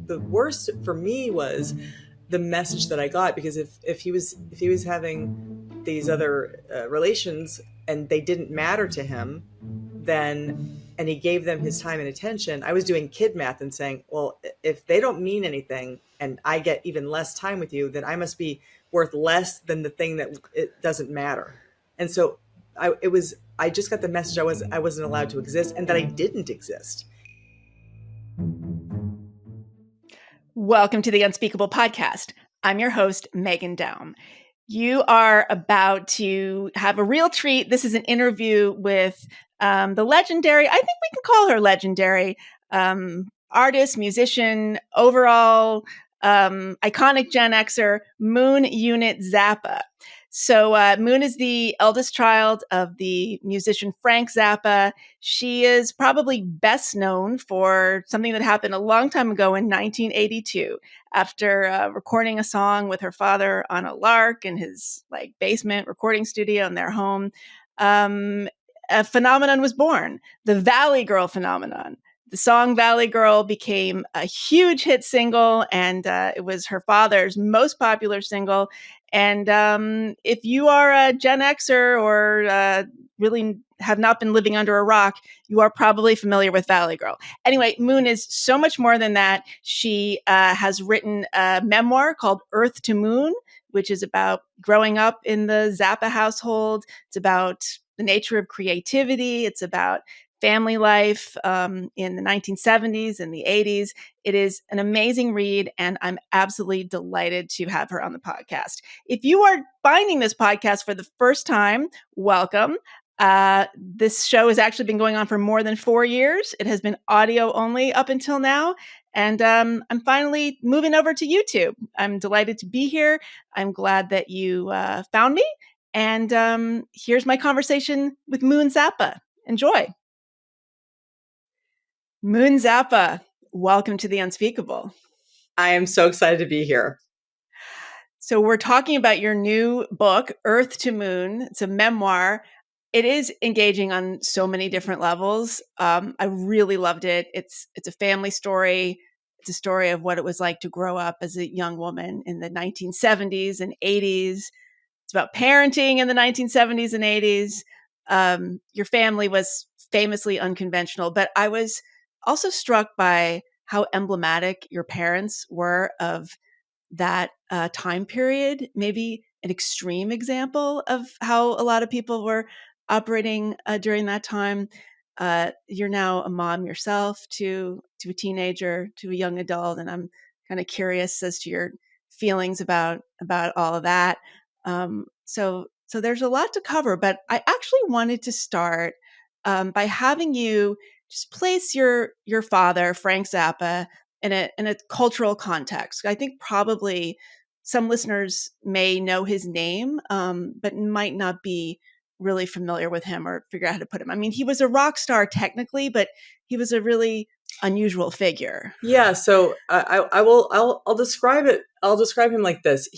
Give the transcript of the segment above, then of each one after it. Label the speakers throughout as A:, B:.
A: the worst for me was the message that I got, because if he was having these other relations and they didn't matter to him, then, and he gave them his time and attention, I was doing kid math and saying, well, if they don't mean anything and I get even less time with you, then I must be worth less than the thing that it doesn't matter. And so I just got the message I wasn't allowed to exist, and that I didn't exist.
B: Welcome to the Unspeakable Podcast. I'm your host, Meghan Daum. You are about to have a real treat. This is an interview with the legendary, I think we can call her legendary, artist, musician, overall iconic Gen Xer, Moon Unit Zappa. So Moon is the eldest child of the musician Frank Zappa. She is probably best known for something that happened a long time ago in 1982, after recording a song with her father on a lark in his basement recording studio in their home. A phenomenon was born, the Valley Girl phenomenon. The song Valley Girl became a huge hit single, and it was her father's most popular single. And if you are a Gen Xer or really have not been living under a rock, you are probably familiar with Valley Girl. Anyway, Moon is so much more than that. She has written a memoir called Earth to Moon, which is about growing up in the Zappa household. It's about the nature of creativity. It's about family life in the 1970s and the 80s. It is an amazing read, and I'm absolutely delighted to have her on the podcast. If you are finding this podcast for the first time, welcome. This show has actually been going on for more than 4 years. It has been audio only up until now. And I'm finally moving over to YouTube. I'm delighted to be here. I'm glad that you found me. And here's my conversation with Moon Zappa. Enjoy. Moon Zappa, welcome to The Unspeakable.
A: I am so excited to be here.
B: So we're talking about your new book, Earth to Moon. It's a memoir. It is engaging on so many different levels. I really loved it. It's a family story. It's a story of what it was like to grow up as a young woman in the 1970s and 80s. It's about parenting in the 1970s and 80s. Your family was famously unconventional, but I was also struck by how emblematic your parents were of that time period, maybe an extreme example of how a lot of people were operating during that time. You're now a mom yourself to a teenager, to a young adult, and I'm kind of curious as to your feelings about all of that. So there's a lot to cover, but I actually wanted to start by having you just place your father, Frank Zappa, in a cultural context. I think probably some listeners may know his name, but might not be really familiar with him or figure out how to put him. I mean, he was a rock star technically, but he was a really unusual figure.
A: Yeah. So I'll describe it. I'll describe him like this.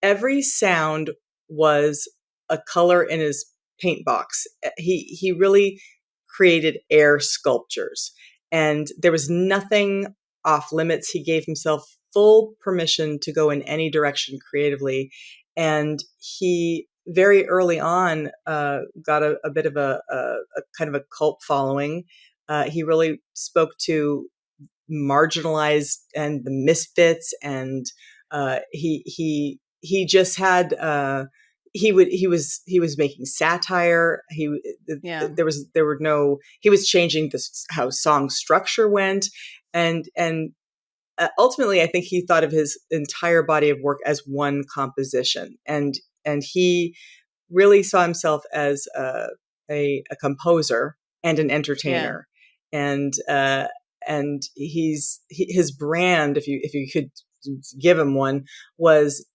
A: Every sound was a color in his paint box. He really created air sculptures, and there was nothing off limits. He gave himself full permission to go in any direction creatively. And he very early on got a bit of a kind of a cult following. He really spoke to marginalized and the misfits, and he just had he was making satire. He was changing how song structure went, and ultimately I think he thought of his entire body of work as one composition, and he really saw himself as a composer and an entertainer. Yeah. And his brand, if you could give him one, was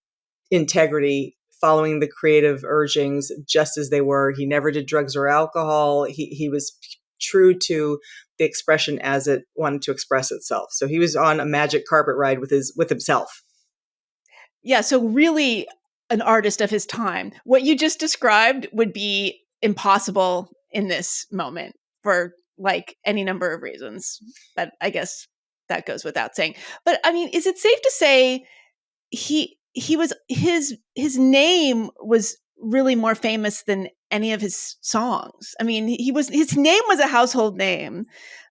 A: integrity, following the creative urgings just as they were. He never did drugs or alcohol. He was true to the expression as it wanted to express itself. So he was on a magic carpet ride with himself.
B: Yeah. So really an artist of his time. What you just described would be impossible in this moment for any number of reasons, but I guess that goes without saying. But I mean, is it safe to say he was his name was really more famous than any of his songs? I mean, his name was a household name,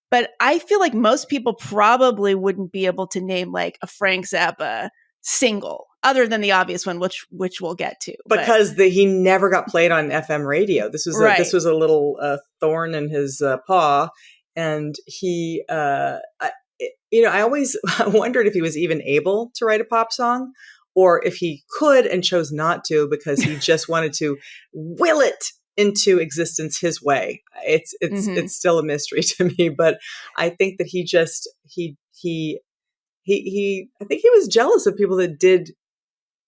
B: but I feel like most people probably wouldn't be able to name like a Frank Zappa single, other than the obvious one, which we'll get to. But
A: because he never got played on FM radio. This was a little thorn in his paw, and he, I always wondered if he was even able to write a pop song, or if he could and chose not to because he just wanted to will it into existence his way. It's still a mystery to me, but I think that he I think he was jealous of people that did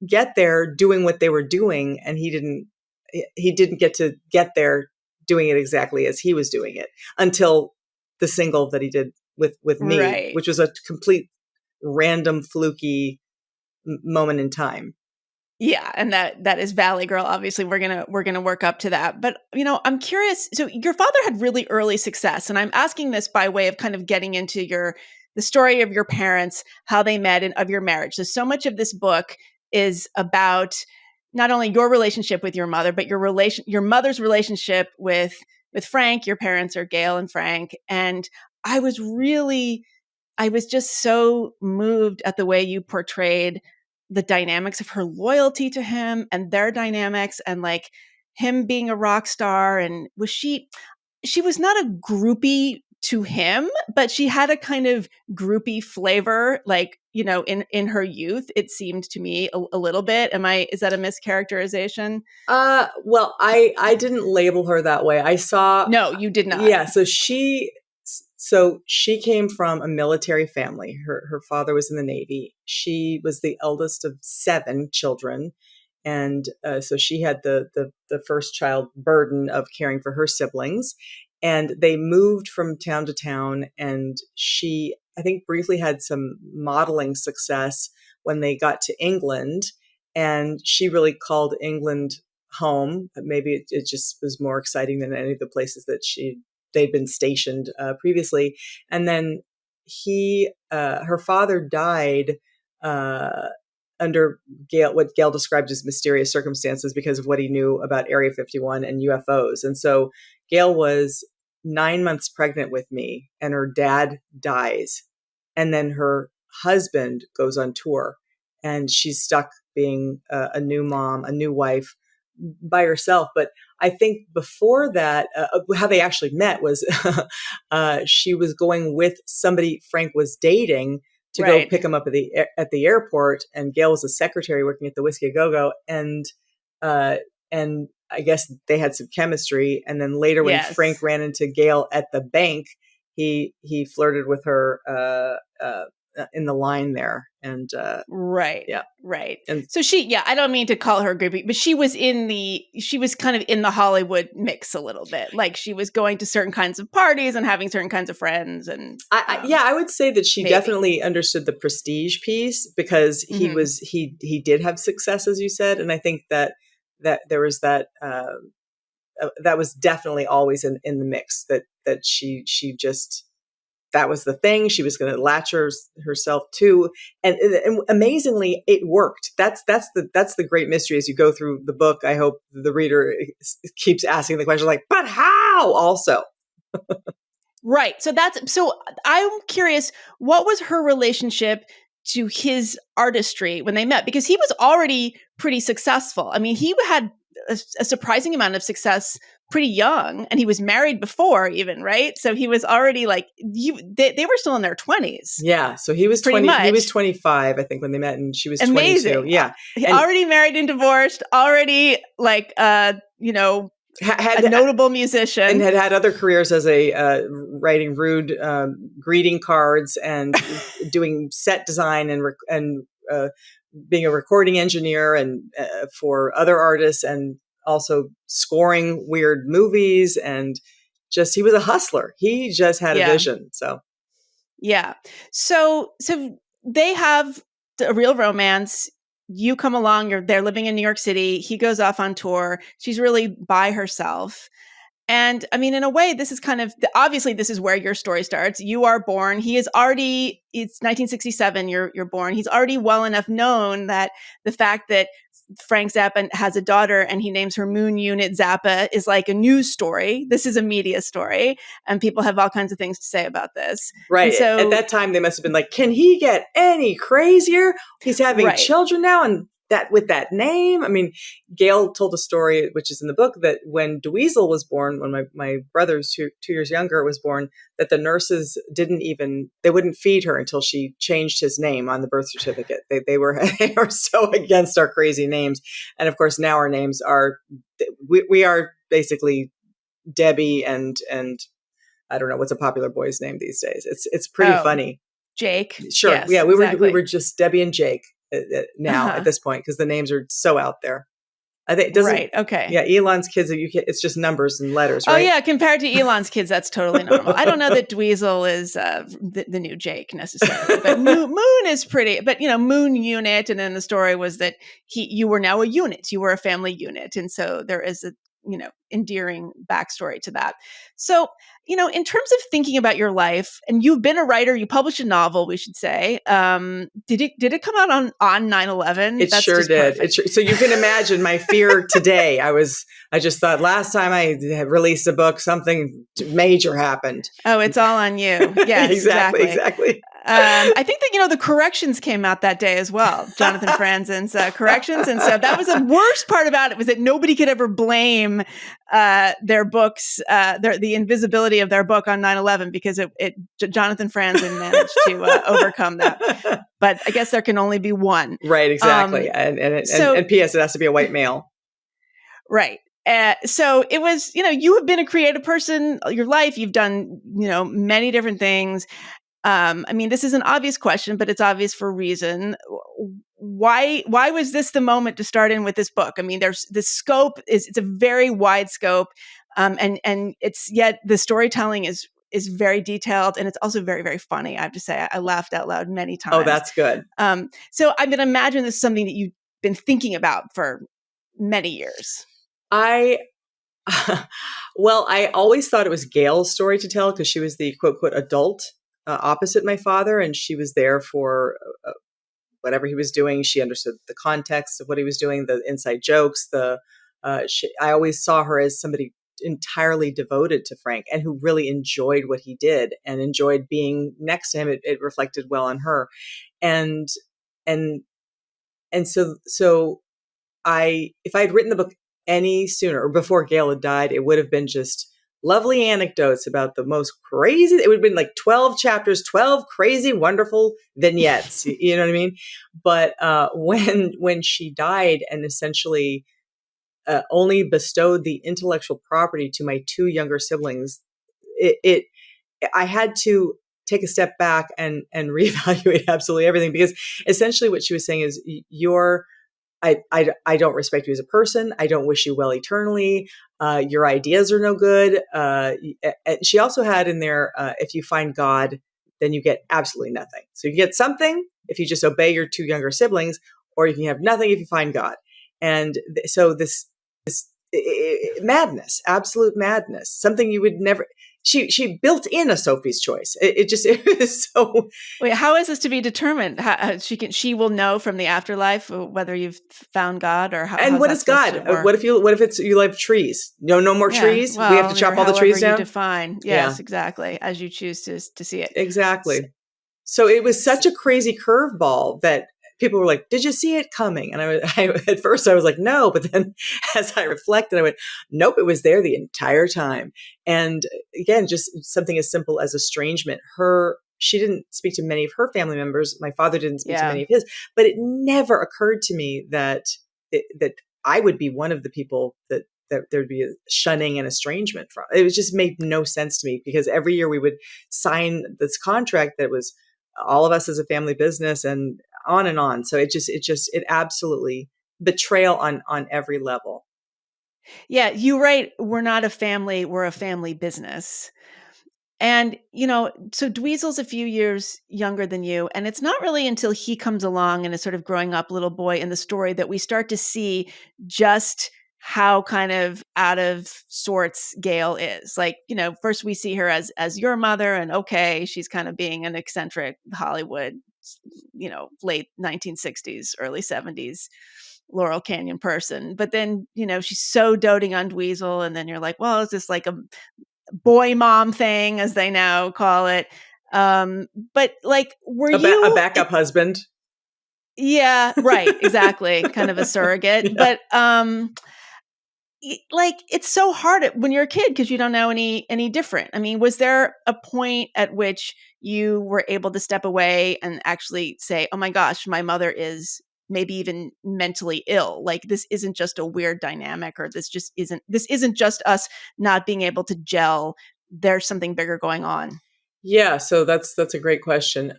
A: get there doing what they were doing, and he didn't get to get there doing it exactly as he was doing it until the single that he did with me,
B: right.
A: which was a complete random fluky moment in time.
B: Yeah, and that is Valley Girl. Obviously, we're gonna work up to that. But I'm curious. So your father had really early success, and I'm asking this by way of kind of getting into the story of your parents, how they met, and of your marriage. So much of this book is about not only your relationship with your mother, but your mother's relationship with Frank. Your parents are Gail and Frank, and I was just so moved at the way you portrayed the dynamics of her loyalty to him and their dynamics, and like him being a rock star. And she was not a groupie to him, but she had a kind of groupie flavor, like, in her youth, it seemed to me a little bit. Is that a mischaracterization?
A: Well, I didn't label her that way. I saw.
B: No, you did not.
A: Yeah. So she came from a military family. Her father was in the Navy. She was the eldest of 7 children. And so she had the first child burden of caring for her siblings. And they moved from town to town. And she, I think, briefly had some modeling success when they got to England. And she really called England home. Maybe it just was more exciting than any of the places that they'd been stationed previously. And then her father died under what Gail described as mysterious circumstances because of what he knew about Area 51 and UFOs. And so Gail was 9 months pregnant with me, and her dad dies. And then her husband goes on tour, and she's stuck being a new mom, a new wife by herself. But I think before that, how they actually met was she was going with somebody Frank was dating to go pick him up at the airport, and Gail was a secretary working at the Whiskey A Go Go, and I guess they had some chemistry. And then later, when Frank ran into Gail at the bank, he flirted with her in the line there, and
B: right.
A: And
B: so I don't mean to call her groupie, but she was kind of in the Hollywood mix a little bit. Like, she was going to certain kinds of parties and having certain kinds of friends. And
A: I would say that she definitely understood the prestige piece, because he did have success, as you said. And I think that there was that was definitely always in the mix, that she just, that was the thing she was going to latch herself to, and amazingly, it worked. That's the great mystery as you go through the book. I hope the reader keeps asking the question, like, but how? Also,
B: right. So I'm curious, what was her relationship to his artistry when they met? Because he was already pretty successful. I mean, he had a surprising amount of success pretty young, and he was married before even, right? So he was already like, they were still in their 20s.
A: Yeah. So he was 20, he was 25, I think, when they met, and she was 22. Yeah.
B: Already married and divorced, already like, had a notable musician,
A: and had other careers as a writing rude greeting cards and doing set design and being a recording engineer and for other artists, and also scoring weird movies, and just, he was a hustler. He just had a vision. So
B: they have a real romance. You come along, they're living in New York City. He goes off on tour. She's really by herself. And I mean, in a way, this is kind of obviously this is where your story starts. You are born. He is already. It's 1967. You're born. He's already well enough known that the fact that Frank Zappa has a daughter and he names her Moon Unit Zappa is like a news story. This is a media story, and people have all kinds of things to say about this. And
A: Right. At
B: so,
A: that time, they must have been like, can he get any crazier? He's having
B: right.
A: children now, and that with that name. I mean, Gail told a story, which is in the book, that when Dweezil was born, when my brother's 2 years younger was born, that the nurses they wouldn't feed her until she changed his name on the birth certificate. They were they were so against our crazy names, and of course now our names are we are basically Debbie and I don't know what's a popular boy's name these days. It's pretty funny.
B: Jake.
A: Sure, yeah,
B: Yes,
A: we
B: exactly.
A: were just Debbie and Jake now at this point because the names are so out there. I think it doesn't.
B: Right. Okay.
A: Yeah, Elon's kids, it's just numbers and letters,
B: Oh
A: right?
B: yeah, compared to Elon's kids, that's totally normal. I don't know that Dweezil is the new Jake necessarily, but Moon is pretty. But Moon Unit, and then the story was that you were now a unit, you were a family unit, and so there is a endearing backstory to that. So in terms of thinking about your life, and you've been a writer, you published a novel, we should say. Did it come out on 9/11?
A: It
B: That's
A: sure
B: just
A: did.
B: perfect.
A: So you can imagine my fear today. I just thought last time I had released a book, something major happened.
B: Oh, it's all on you. Yes, exactly.
A: Exactly.
B: I think that the corrections came out that day as well. Jonathan Franzen's corrections, and so that was the worst part about it, was that nobody could ever blame their books, the invisibility of their book on 9/11, because Jonathan Franzen managed to overcome that. But I guess there can only be one.
A: Right. Exactly. And P.S. It has to be a white male.
B: Right. So it was, you have been a creative person your life. You've done, many different things. I mean, this is an obvious question, but it's obvious for a reason. Why was this the moment to start in with this book? I mean, there's the scope it's a very wide scope. And it's yet the storytelling is very detailed, and it's also very, very funny. I have to say, I laughed out loud many
A: Oh,
B: times.
A: that's good.
B: So I'm going to imagine this is something that you've been thinking about for many years.
A: Well, I always thought it was Gail's story to tell because she was the quote, quote, adult opposite my father. And she was there for whatever he was doing. She understood the context of what he was doing, the inside jokes. I always saw her as somebody entirely devoted to Frank and who really enjoyed what he did and enjoyed being next to him. It reflected well on her. And so if I had written the book any sooner or before Gail had died, it would have been just lovely anecdotes about the most crazy. It would have been like 12 chapters, 12 crazy, wonderful vignettes. You know what I mean? But when she died and essentially only bestowed the intellectual property to my 2 younger siblings, I had to take a step back and reevaluate absolutely everything, because essentially what she was saying is I don't respect you as a person. I don't wish you well eternally. Your ideas are no good. She also had in there, if you find God, then you get absolutely nothing. So you get something if you just obey your 2 younger siblings, or you can have nothing if you find God. And so this madness, absolute madness, something you would never. She built in a Sophie's Choice. It was so.
B: Wait, how is this to be determined? How, she will know from the afterlife whether you've found God, or
A: And what is God? What if you love trees? No more trees.
B: Well,
A: We have to chop all the trees down.
B: You define, yes, exactly, as you choose to see it.
A: Exactly. So it was such a crazy curveball that people were like, "Did you see it coming?" And at first I was like, "No," but then as I reflected, I went, "Nope, it was there the entire time." And again, just something as simple as estrangement. She didn't speak to many of her family members. My father didn't speak to many of his, but it never occurred to me that I would be one of the people that there'd be a shunning and estrangement from. It was just made no sense to me, because every year we would sign this contract that was all of us as a family business and on and on. So it absolutely betrayal on every level.
B: Yeah, you write, we're not a family, we're a family business. And, so Dweezil's a few years younger than you, and it's not really until he comes along and is sort of growing up little boy in the story that we start to see just how kind of out of sorts Gail is. Like, first we see her as your mother, and okay, she's kind of being an eccentric Hollywood, late 1960s, early 70s Laurel Canyon person. But then, she's so doting on Dweezil, and then you're like, well, is this like a boy mom thing, as they now call it? But like, were
A: A
B: you
A: backup husband?
B: Yeah, right, exactly. Kind of a surrogate.
A: Yeah.
B: But like, it's so hard when you're a kid because you don't know any different. I mean, was there a point at which you were able to step away and actually say, "Oh my gosh, my mother is maybe even mentally ill. Like, this isn't just a weird dynamic, or this isn't just us not being able to gel. There's something bigger going on."
A: Yeah, so that's a great question.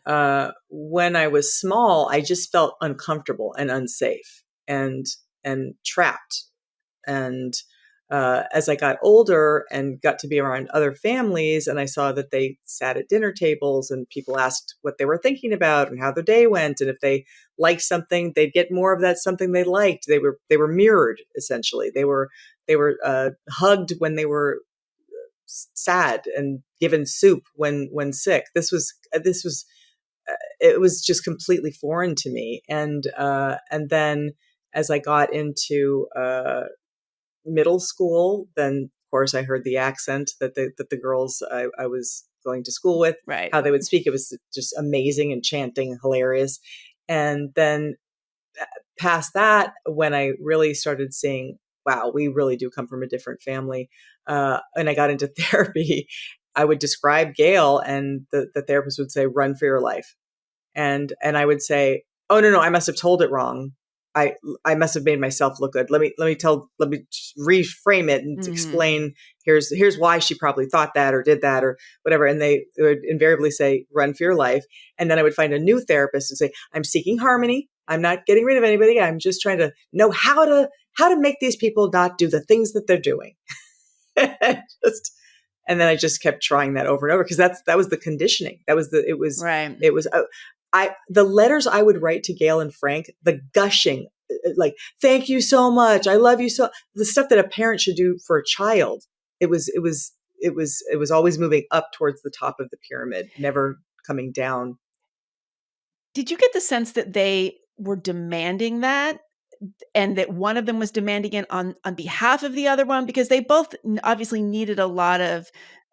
A: When I was small, I just felt uncomfortable and unsafe and trapped. And as I got older and got to be around other families, and I saw that they sat at dinner tables and people asked what they were thinking about and how their day went, and if they liked something, they'd get more of that something they liked. They were mirrored, essentially. They were hugged when they were sad and given soup when sick. This was it was just completely foreign to me. And then as I got into middle school, then of course I heard the accent that the girls I was going to school with,
B: Right.
A: how they would speak. It was just amazing, enchanting, and hilarious. And then past that, when I really started seeing, wow, we really do come from a different family, and I got into therapy, I would describe Gail, and the therapist would say, "Run for your life." And I would say, "Oh, no, I must have told it wrong. I must have made myself look good. Let me reframe it and
B: Mhm.
A: explain, here's why she probably thought that or did that or whatever." And they would invariably say, "Run for your life." And then I would find a new therapist and say, "I'm seeking harmony. I'm not getting rid of anybody. I'm just trying to know how to make these people not do the things that they're doing." just and then I just kept trying that over and over, because that was the conditioning. That was the
B: Right.
A: it was the letters I would write to Gail and Frank, the gushing, like, "Thank you so much. I love you so," the stuff that a parent should do for a child. It was always moving up towards the top of the pyramid, never coming down.
B: Did you get the sense that they were demanding that, and that one of them was demanding it on behalf of the other one? Because they both obviously needed a lot of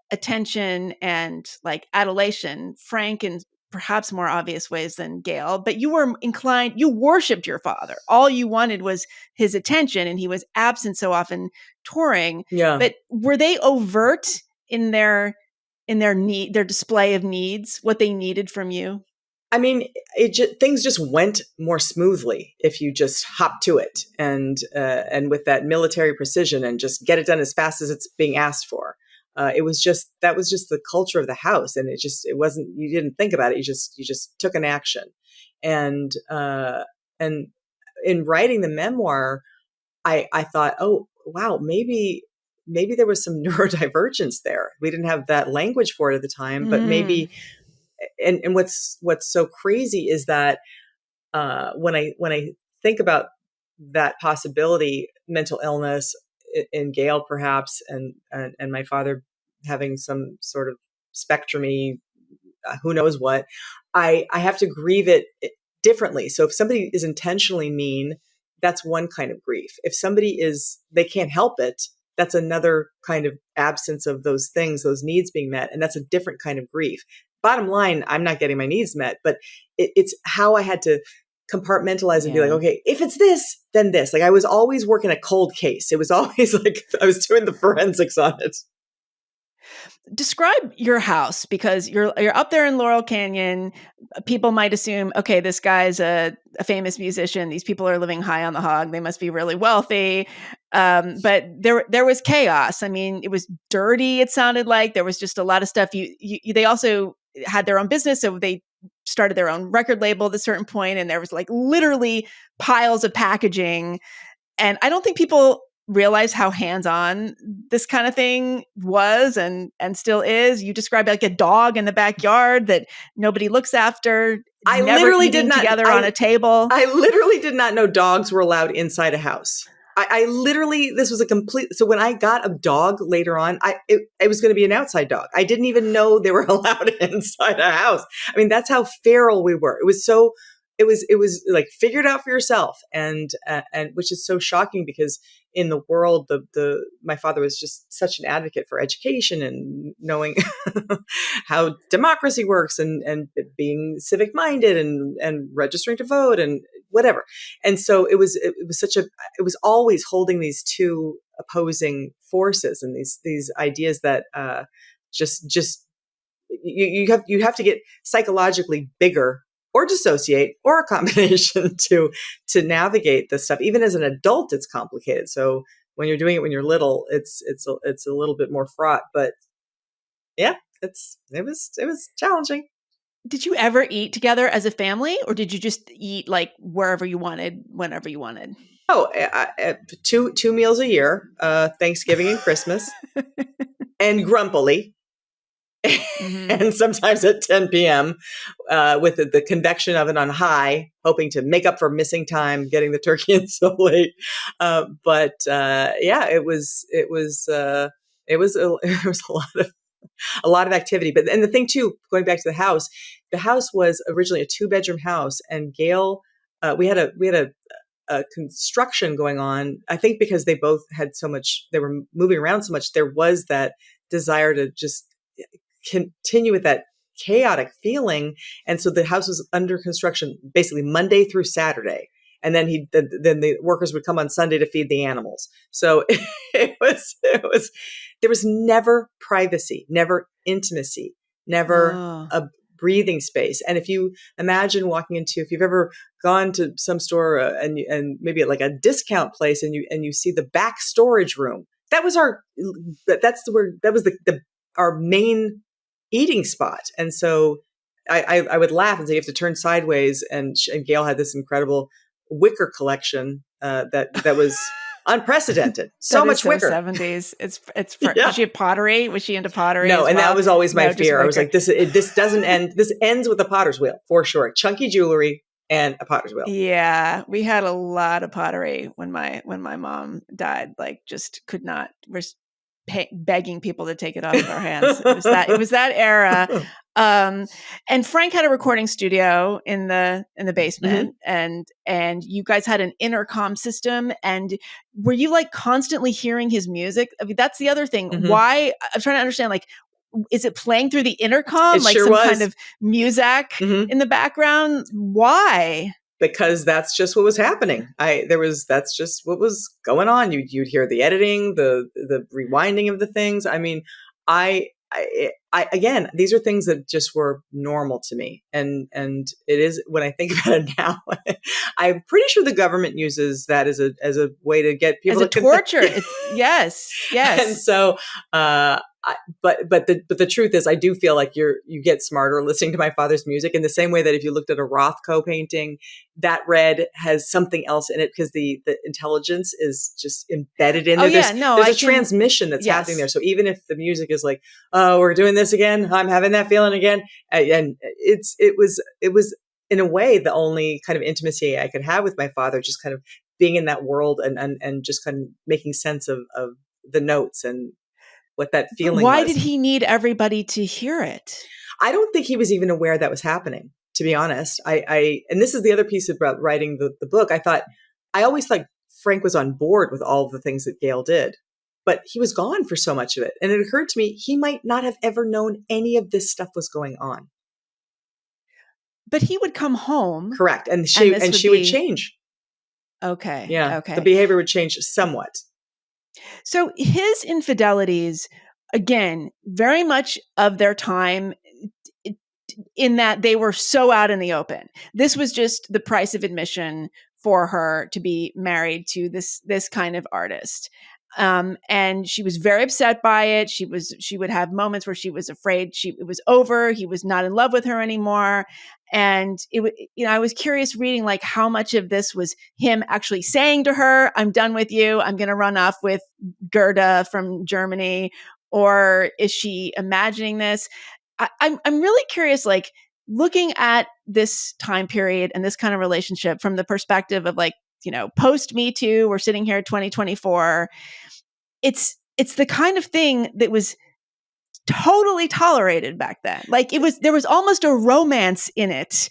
B: attention and like adulation. Frank in perhaps more obvious ways than Gail, but you worshipped your father. All you wanted was his attention, and he was absent so often touring.
A: Yeah.
B: But were they overt in their display of needs, what they needed from you?
A: I mean, things just went more smoothly if you just hop to it, and with that military precision, and just get it done as fast as it's being asked for. That was just the culture of the house, and it wasn't. You didn't think about it. You just took an action, and in writing the memoir, I thought, oh wow, maybe there was some neurodivergence there. We didn't have that language for it at the time, but
B: Mm.
A: maybe. And what's so crazy is that when I think about that possibility, mental illness in Gail perhaps, and my father having some sort of spectrumy, who knows what, I have to grieve it differently. So if somebody is intentionally mean, that's one kind of grief. If they can't help it, that's another kind of absence of those things, those needs being met, and that's a different kind of grief. Bottom line, I'm not getting my needs met, but it's how I had to compartmentalize and be like,
B: Yeah.
A: okay, if it's this, then this. Like, I was always working a cold case. It was always like I was doing the forensics on it.
B: Describe your house, because you're up there in Laurel Canyon. People might assume, okay, this guy's a famous musician. These people are living high on the hog. They must be really wealthy. But there was chaos. I mean, it was dirty. It sounded like there was just a lot of stuff. They also had their own business, so they started their own record label at a certain point, and there was like literally piles of packaging. And I don't think people realize how hands-on this kind of thing was and still is. You described like a dog in the backyard that nobody looks after,
A: I
B: never
A: literally did
B: eating
A: not.
B: together on a table.
A: I literally did not know dogs were allowed inside a house. I literally, this was a complete, so when I got a dog later on, it was going to be an outside dog. I didn't even know they were allowed inside a house. I mean, that's how feral we were. It was like figure it out for yourself. And which is so shocking because in the world, my father was just such an advocate for education and knowing how democracy works and being civic minded and registering to vote and whatever. And so it was always holding these two opposing forces and these ideas that just you have to get psychologically bigger or dissociate or a combination to navigate this stuff. Even as an adult, it's complicated. So when you're doing it when you're little, it's a little bit more fraught. But yeah, it was challenging.
B: Did you ever eat together as a family, or did you just eat like wherever you wanted, whenever you wanted?
A: Oh, two meals a year, Thanksgiving and Christmas, and grumpily. Mm-hmm. And sometimes at 10 p.m. With the convection oven on high, hoping to make up for missing time getting the turkey in so late. But yeah, it was a lot of activity. But and the thing too, going back to the house was originally a 2-bedroom house, and Gail, we had a construction going on. I think because they both had so much, they were moving around so much. There was that desire to just continue with that chaotic feeling. And so the house was under construction basically Monday through Saturday. And then then the workers would come on Sunday to feed the animals. So there was never privacy, never intimacy, never a breathing space. And if you imagine if you've ever gone to some store and maybe at like a discount place and you see the back storage room, that was our main eating spot. And so I would laugh and say, you have to turn sideways. And Gail had this incredible wicker collection that was unprecedented. So much wicker.
B: 70s. It's yeah. Did she have pottery? Was she into pottery?
A: No, and that was always my fear. I was like, this doesn't end. This ends with a potter's wheel for sure. Chunky jewelry and a potter's wheel.
B: Yeah, we had a lot of pottery when my mom died. Like, just could not. We're begging people to take it off of our hands. It was that era. And Frank had a recording studio in the basement, mm-hmm. and you guys had an intercom system. And were you like constantly hearing his music? I mean, that's the other thing. Mm-hmm. Why? I'm trying to understand. Like, is it playing through the intercom?
A: It
B: like
A: sure
B: some
A: was.
B: kind of music mm-hmm. in the background? Why?
A: Because that's just what was happening. That's just what was going on. You'd hear the editing, the rewinding of the things. I mean, again, these are things that just were normal to me. And it is, when I think about it now, I'm pretty sure the government uses that as a way to get people
B: as a torture. Yes.
A: And so, but the truth is, I do feel like you get smarter listening to my father's music in the same way that if you looked at a Rothko painting, that red has something else in it because the intelligence is just embedded in there. There's a transmission that's happening there. So even if the music is like, oh, we're doing this again, I'm having that feeling again, and it was in a way the only kind of intimacy I could have with my father, just kind of being in that world and just kind of making sense of the notes and what that feeling
B: Why
A: was.
B: Did he need everybody to hear it?
A: I don't think he was even aware that was happening, to be honest. And this is the other piece about writing the book. I always thought Frank was on board with all of the things that Gail did, but he was gone for so much of it. And it occurred to me, he might not have ever known any of this stuff was going on.
B: But he would come home.
A: Correct. And she would change.
B: Okay.
A: Yeah.
B: Okay.
A: The behavior would change somewhat.
B: So his infidelities, again, very much of their time in that they were so out in the open. This was just the price of admission for her to be married to this kind of artist. And she was very upset by it. She would have moments where she was afraid it was over. He was not in love with her anymore. And I was curious reading like how much of this was him actually saying to her, I'm done with you. I'm going to run off with Gerda from Germany. Or is she imagining this? I'm really curious, like looking at this time period and this kind of relationship from the perspective of like post Me Too, we're sitting here 2024. It's the kind of thing that was totally tolerated back then. Like there was almost a romance in it,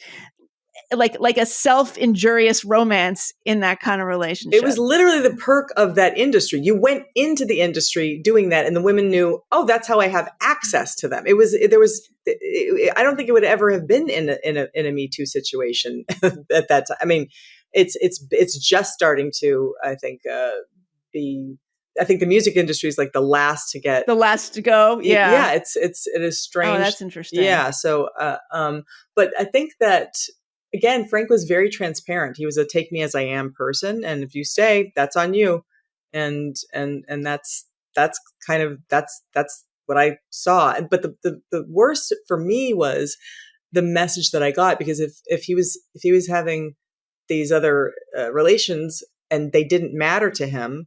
B: like a self-injurious romance in that kind of relationship.
A: It was literally the perk of that industry. You went into the industry doing that, and the women knew, oh, that's how I have access to them. I don't think it would ever have been in a Me Too situation at that time. I mean, it's just starting to, I think, be. I think the music industry is like the last to
B: go. Yeah.
A: Yeah. It is strange.
B: Oh, that's interesting.
A: Yeah. So, but I think that, again, Frank was very transparent. He was a take me as I am person. And if you stay, that's on you. And that's what I saw. But the worst for me was the message that I got, because if he was having these other relations and they didn't matter to him,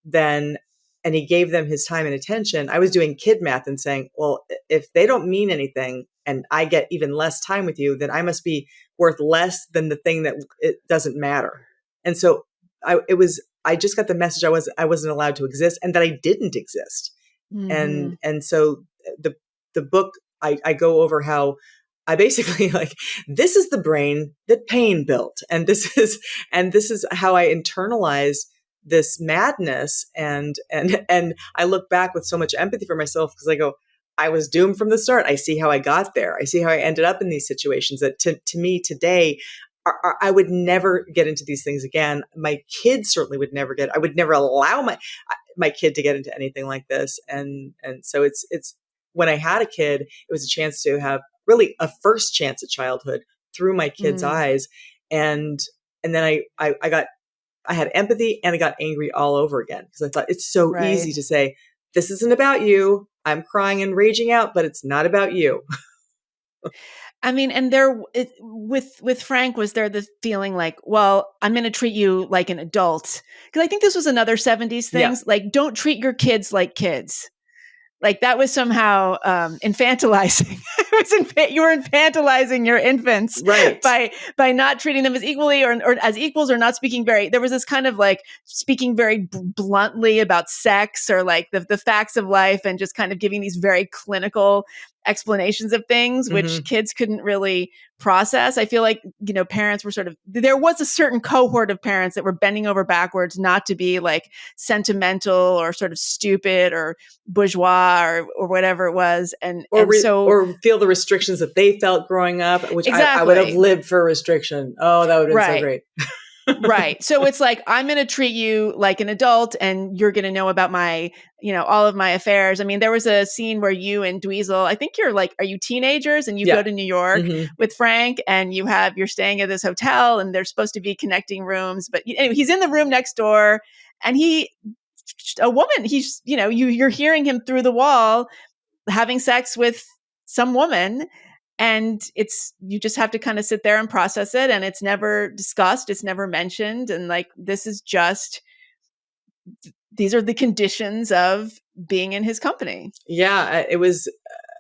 A: then, and he gave them his time and attention, I was doing kid math and saying, well, if they don't mean anything and I get even less time with you, then I must be worth less than the thing that it doesn't matter. And so I just got the message I wasn't allowed to exist, and that I didn't exist.
B: Mm-hmm.
A: And so the book, I go over how I basically, like, this is the brain that pain built. And this is how I internalized this madness. And I look back with so much empathy for myself, because I go, I was doomed from the start. I see how I got there. I see how I ended up in these situations that to me today, I would never get into these things again. My kids certainly would never I would never allow my kid to get into anything like this. And so it's when I had a kid, it was a chance to have really a first chance at childhood through my kid's eyes. And then I had empathy, and I got angry all over again, because I thought it's so easy to say, this isn't about you. I'm crying and raging out, but it's not about you.
B: I mean, and with Frank, was there the feeling like, well, I'm going to treat you like an adult? Because I think this was another 70s thing. Yeah. Like, don't treat your kids like kids. Like, that was somehow infantilizing. You were infantilizing your infants,
A: right,
B: by not treating them as equally or as equals, or not speaking there was this kind of like speaking very bluntly about sex, or like the facts of life, and just kind of giving these very clinical explanations of things, which kids couldn't really process. I feel like, parents were there was a certain cohort of parents that were bending over backwards not to be like sentimental or sort of stupid or bourgeois or whatever it was. Or
A: feel the restrictions that they felt growing up, which
B: exactly.
A: I would have lived for restriction. Oh, that would have been so great.
B: Right. So it's like, I'm going to treat you like an adult, and you're going to know about my, all of my affairs. I mean, there was a scene where you and Dweezil, I think are you teenagers, and you go to New York with Frank, and you're staying at this hotel, and there's supposed to be connecting rooms, but anyway, he's in the room next door, and you're hearing him through the wall having sex with some woman. And you just have to kind of sit there and process it. And it's never discussed. It's never mentioned. And like, these are the conditions of being in his company.
A: Yeah. It was,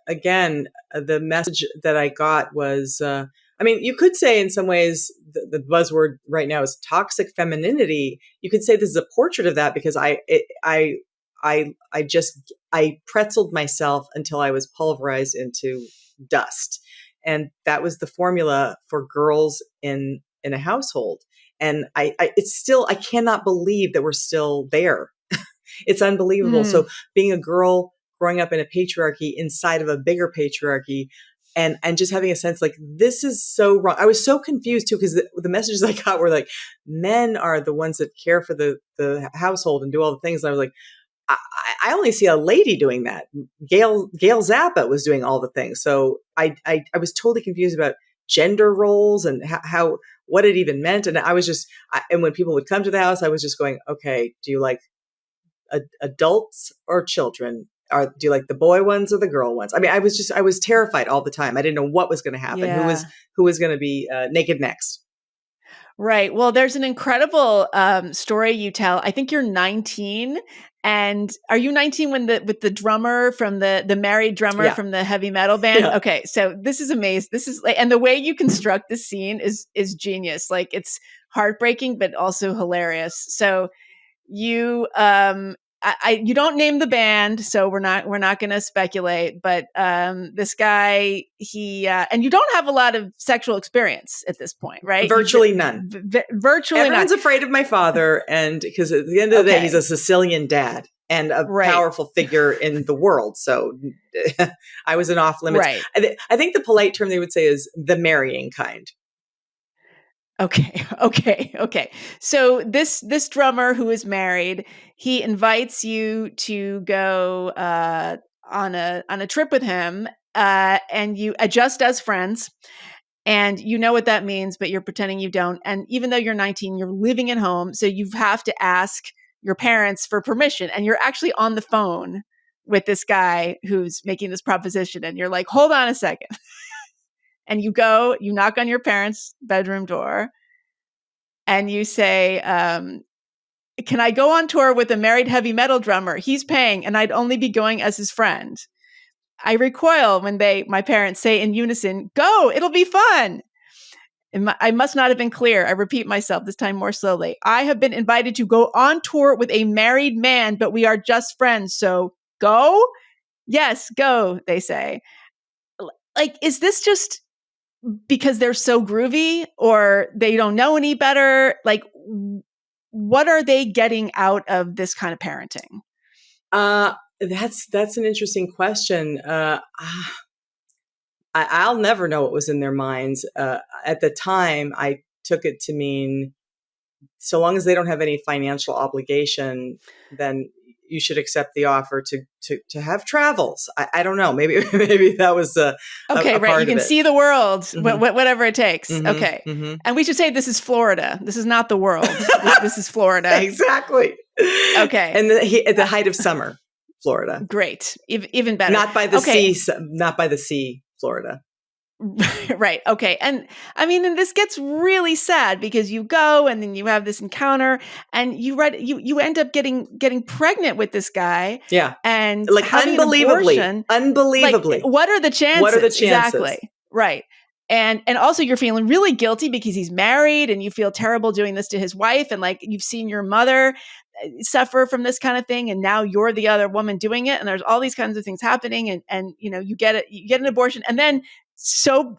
A: again, the message that I got was, you could say in some ways the buzzword right now is toxic femininity. You could say this is a portrait of that, because I pretzeled myself until I was pulverized into dust. And that was the formula for girls in a household. And I cannot believe that we're still there. It's unbelievable. So being a girl growing up in a patriarchy inside of a bigger patriarchy, and just having a sense like, this is so wrong. I was so confused too, because the messages I got were like, men are the ones that care for the household and do all the things. And I was like, I only see a lady doing that. Gail Zappa was doing all the things. So I was totally confused about gender roles and what it even meant. And I was just, and when people would come to the house, I was just going, okay, do you like adults or children? Do you like the boy ones or the girl ones? I mean, I was terrified all the time. I didn't know what was going to happen. Yeah. Who was going to be naked next?
B: Right. Well, there's an incredible story you tell. I think you're 19. And are you 19 with the drummer from the married drummer from the heavy metal band? Yeah. Okay. So this is amazing. This is and the way you construct this scene is genius. Like, it's heartbreaking, but also hilarious. So you, you don't name the band, so we're not going to speculate. But this guy, he, and you don't have a lot of sexual experience at this point, right?
A: Virtually none.
B: Virtually none.
A: Everyone's afraid of my father, and because at the end of the day, he's a Sicilian dad and a powerful figure in the world. So I was an off limits.
B: Right.
A: I think the polite term they would say is the marrying kind.
B: Okay. So this drummer who is married, he invites you to go on a trip with him, and you adjust as friends. And you know what that means, but you're pretending you don't. And even though you're 19, you're living at home, so you have to ask your parents for permission. And you're actually on the phone with this guy who's making this proposition, and you're like, "Hold on a second." And you knock on your parents' bedroom door, and you say, "Can I go on tour with a married heavy metal drummer? He's paying, and I'd only be going as his friend." I recoil when my parents say in unison, "Go, it'll be fun." I must not have been clear. I repeat myself, this time more slowly. "I have been invited to go on tour with a married man, but we are just friends. So go?" "Yes, go," they say. Like, is this just because they're so groovy, or they don't know any better? Like, what are they getting out of this kind of parenting?
A: That's an interesting question. I'll never know what was in their minds. At the time, I took it to mean, so long as they don't have any financial obligation, then you should accept the offer to have travels. I don't know. Maybe that was a
B: right. You can see the world, whatever it takes.
A: Mm-hmm,
B: okay.
A: Mm-hmm.
B: And we should say this is Florida. This is not the world. This is Florida.
A: Exactly.
B: Okay.
A: And at the height of summer, Florida.
B: Great. Even better.
A: Not by the sea. Not by the sea, Florida.
B: Right. Okay. And I mean, and this gets really sad because you go and then you have this encounter and you end up getting pregnant with this guy.
A: Yeah.
B: And
A: like unbelievably.
B: Like, what are the chances?
A: What are the chances?
B: Exactly. Right. And also you're feeling really guilty because he's married and you feel terrible doing this to his wife. And like, you've seen your mother suffer from this kind of thing. And now you're the other woman doing it. And there's all these kinds of things happening. And you get an abortion. And then so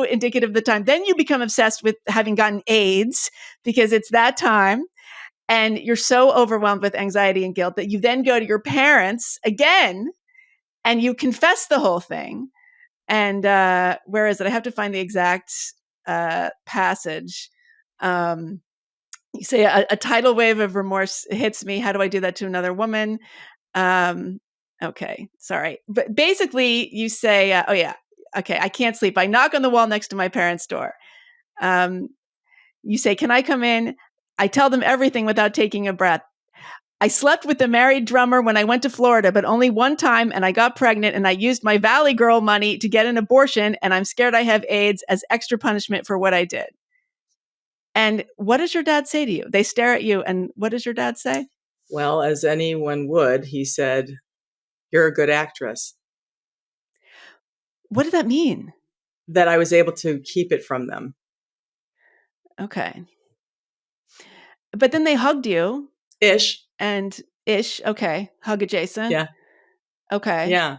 B: indicative of the time, then you become obsessed with having gotten AIDS because it's that time. And you're so overwhelmed with anxiety and guilt that you then go to your parents again and you confess the whole thing. And where is it? I have to find the exact passage. You say, a tidal wave of remorse hits me. How do I do that to another woman? Okay, sorry. But basically you say, oh yeah, okay, I can't sleep. I knock on the wall next to my parents' door. You say, "Can I come in?" I tell them everything without taking a breath. "I slept with the married drummer when I went to Florida, but only one time, and I got pregnant, and I used my Valley Girl money to get an abortion, and I'm scared I have AIDS as extra punishment for what I did." And what does your dad say to you? They stare at you, and what does your dad say?
A: Well, as anyone would, he said, "You're a good actress."
B: What did that mean?
A: That I was able to keep it from them.
B: Okay. But then they hugged you.
A: Ish.
B: Okay. Hug adjacent.
A: Yeah.
B: Okay.
A: Yeah.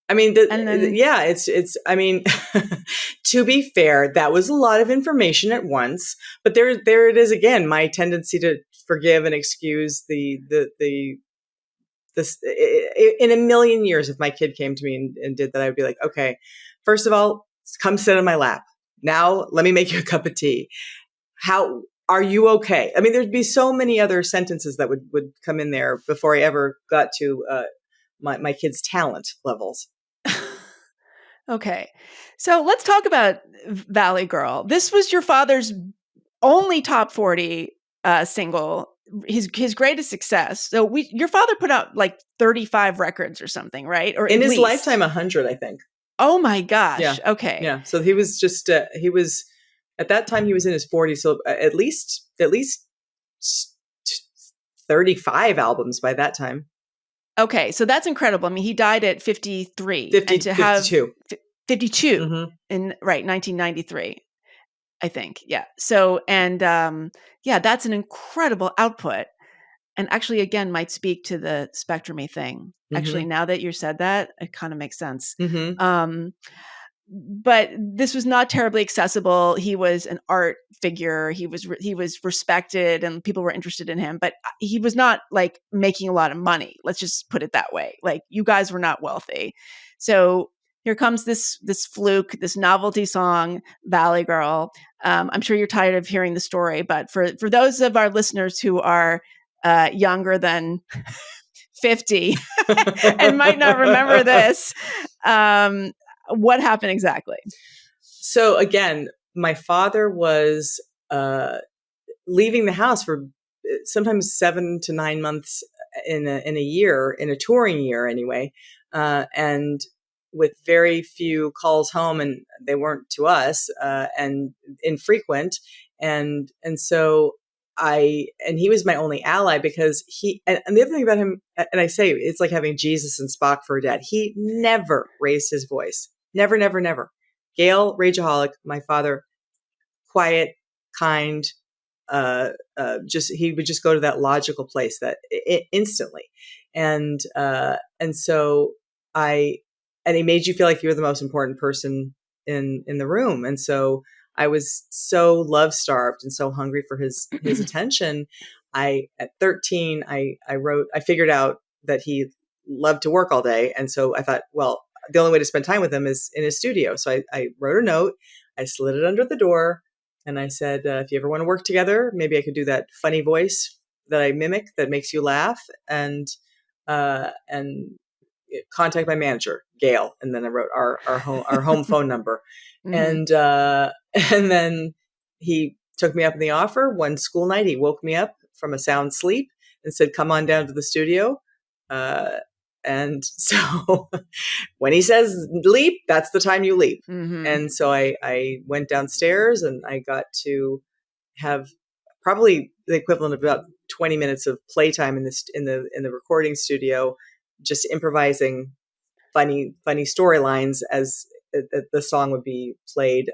A: I mean, it's, I mean, to be fair, that was a lot of information at once, but there it is again, my tendency to forgive and excuse this in a million years. If my kid came to me and did that, I would be like, okay, first of all, come sit on my lap. Now let me make you a cup of tea. How are you okay? I mean, there'd be so many other sentences that would come in there before I ever got to my kid's talent levels.
B: Okay. So let's talk about Valley Girl. This was your father's only top 40 single, his greatest success. So your father put out like 35 records or something, right? Or
A: in his
B: least
A: lifetime, 100, I think.
B: Oh my gosh.
A: Yeah.
B: Okay.
A: Yeah. So he was just, at that time he was in his 40s. So at least 35 albums by that time.
B: Okay. So that's incredible. I mean, he died at 53.
A: 52.
B: In 1993. I think. Yeah. So, and yeah, that's an incredible output. And actually, again, might speak to the spectrumy thing. Actually,
A: Mm-hmm.
B: now that you said that, it kind of makes sense.
A: Mm-hmm.
B: But this was not terribly accessible. He was an art figure. He was respected, and people were interested in him. But he was not like making a lot of money. Let's just put it that way. Like, you guys were not wealthy. So here comes this fluke, this novelty song, Valley Girl. I'm sure you're tired of hearing the story, but for those of our listeners who are younger than 50 and might not remember this, what happened exactly?
A: So again, my father was leaving the house for sometimes 7 to 9 months in a year, in a touring year anyway, and with very few calls home, and they weren't to us, and infrequent, and so he was my only ally because and the other thing about him, and I say it's like having Jesus and Spock for a dad. He never raised his voice, never, never, never. Gail, rageaholic. My father, quiet, kind, just he would just go to that logical place that instantly, and so he made you feel like you were the most important person in the room, and so I was so love starved and so hungry for his attention. At 13, I figured out that he loved to work all day, and so I thought, well, the only way to spend time with him is in his studio. So I wrote a note, I slid it under the door, and I said, if you ever want to work together, maybe I could do that funny voice that I mimic that makes you laugh, and contact my manager, Gail. And then I wrote our home phone number,
B: Mm-hmm.
A: and then he took me up in the offer. One school night, he woke me up from a sound sleep and said, "Come on down to the studio." And so when he says leap, that's the time you leap.
B: Mm-hmm.
A: And so I went downstairs and I got to have probably the equivalent of about 20 minutes of playtime in the recording studio, just improvising funny storylines as the song would be played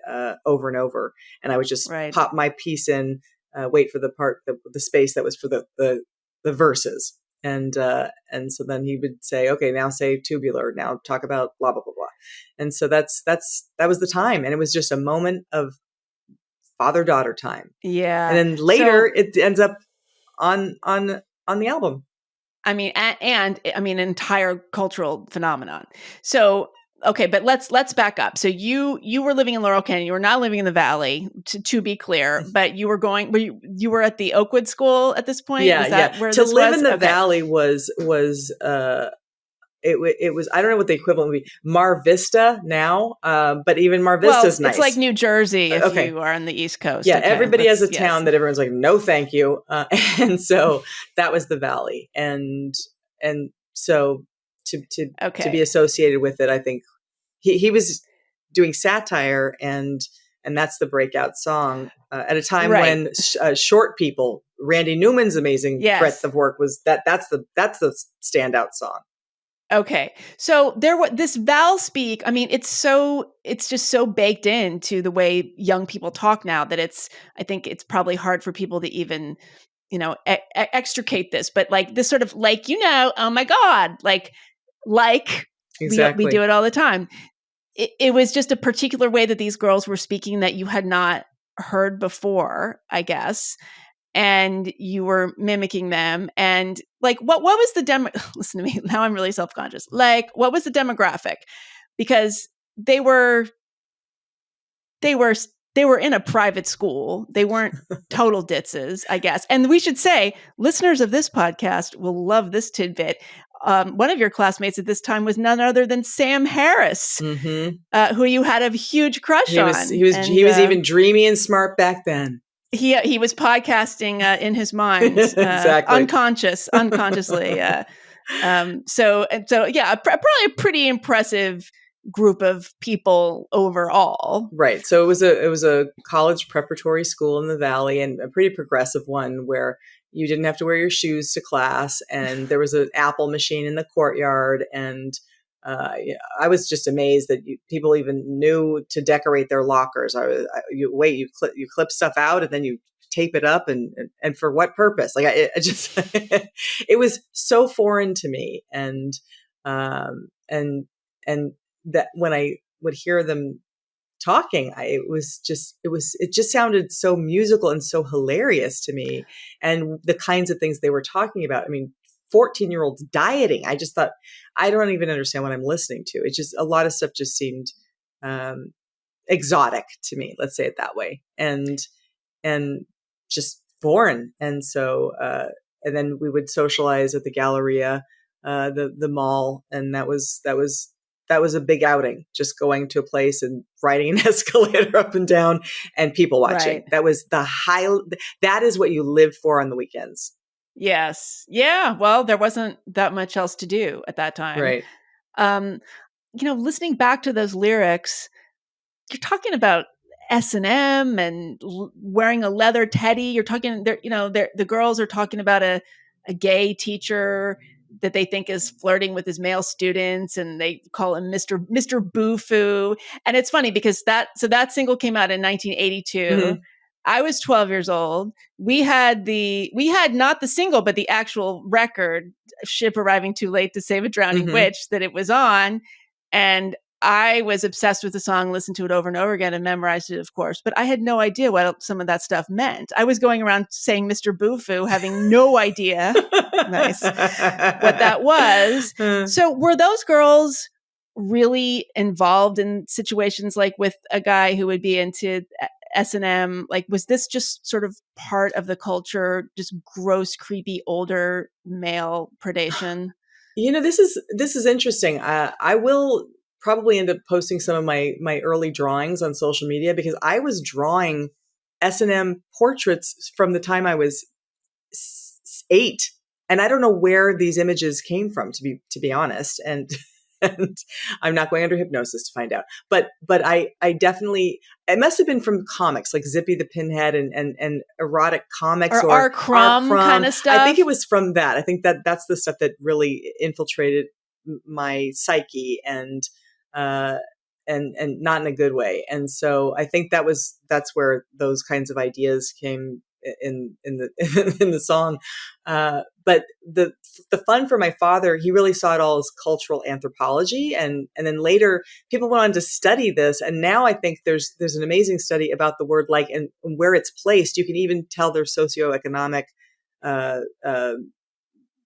A: over and over. And I would just
B: Right.
A: pop my piece in, wait for the space that was for the verses. And so then he would say, okay, now say tubular, now talk about blah, blah, blah, blah. And so that was the time. And it was just a moment of father-daughter time. And
B: Yeah.
A: then later it ends up on the album.
B: I mean, and I mean, an entire cultural phenomenon. So, okay, but let's back up. So you were living in Laurel Canyon. You were not living in the Valley, to be clear, but you were going. You were at the Oakwood School at this point.
A: Yeah,
B: Is that where
A: to
B: this
A: live
B: was?
A: in the
B: Okay.
A: Valley was it was, I don't know what the equivalent would be, Mar Vista now, but even Mar Vista's nice.
B: It's like New Jersey if
A: Okay.
B: you are on the East Coast.
A: Yeah,
B: okay.
A: everybody has a town that everyone's like, no, thank you, and so that was the Valley, and so to be associated with it, I think he was doing satire, and that's the breakout song at a time when Short People, Randy Newman's amazing breadth of work, was that's the standout song.
B: Okay. So there was this Val speak. I mean, it's just so baked into the way young people talk now that I think it's probably hard for people to even, extricate this, but like this sort of like, oh my God, like
A: Exactly.
B: we do it all the time. It was just a particular way that these girls were speaking that you had not heard before, I guess. And you were mimicking them. And like, what was the listen to me, now I'm really self-conscious. Like, what was the demographic? Because they were in a private school. They weren't total ditzes, I guess. And we should say, listeners of this podcast will love this tidbit. One of your classmates at this time was none other than Sam Harris, who you had a huge crush on.
A: He was even dreamy and smart back then.
B: He was podcasting in his mind,
A: exactly,
B: unconsciously. So yeah, probably a pretty impressive group of people overall.
A: Right. So it was a college preparatory school in the Valley, and a pretty progressive one where you didn't have to wear your shoes to class, and there was an Apple machine in the courtyard, and I was just amazed that people even knew to decorate their lockers. You clip stuff out and then you tape it up, and for what purpose? Like I just, it was so foreign to me. And that when I would hear them talking, it just sounded so musical and so hilarious to me. And the kinds of things they were talking about. I mean, 14-year-olds dieting. I just thought, I don't even understand what I'm listening to. It's just a lot of stuff just seemed exotic to me. Let's say it that way. And just foreign. And so, and then we would socialize at the Galleria, the mall. And that was a big outing, just going to a place and riding an escalator up and down and people watching.
B: Right.
A: That was that is what you lived for on the weekends.
B: Yes. Yeah. Well, there wasn't that much else to do at that time.
A: Right.
B: Listening back to those lyrics, you're talking about S&M and wearing a leather teddy. You're talking, the girls are talking about a gay teacher that they think is flirting with his male students, and they call him Mr. Boo-Foo. And it's funny because that single came out in 1982.
A: Mm-hmm.
B: I was 12 years old. We had not the single, but the actual record, Ship Arriving Too Late to Save a Drowning
A: Mm-hmm.
B: Witch, that it was on. And I was obsessed with the song, listened to it over and over again, and memorized it, of course. But I had no idea what some of that stuff meant. I was going around saying Mr. Boo-Foo, having no idea nice what that was. So were those girls really involved in situations like with a guy who would be into S&M? Like, was this just sort of part of the culture, just gross, creepy, older male predation?
A: This is interesting. I will probably end up posting some of my early drawings on social media, because I was drawing S&M portraits from the time I was 8. And I don't know where these images came from, to be honest. And I'm not going under hypnosis to find out. But I definitely, it must have been from comics like Zippy the Pinhead and erotic comics,
B: or R. Crumb kind of stuff.
A: I think it was from that. I think that's the stuff that really infiltrated my psyche, and not in a good way. And so I think that's where those kinds of ideas came in the in the song. But the fun for my father, he really saw it all as cultural anthropology, and then later people went on to study this, and now I think there's an amazing study about the word like and where it's placed. You can even tell their socioeconomic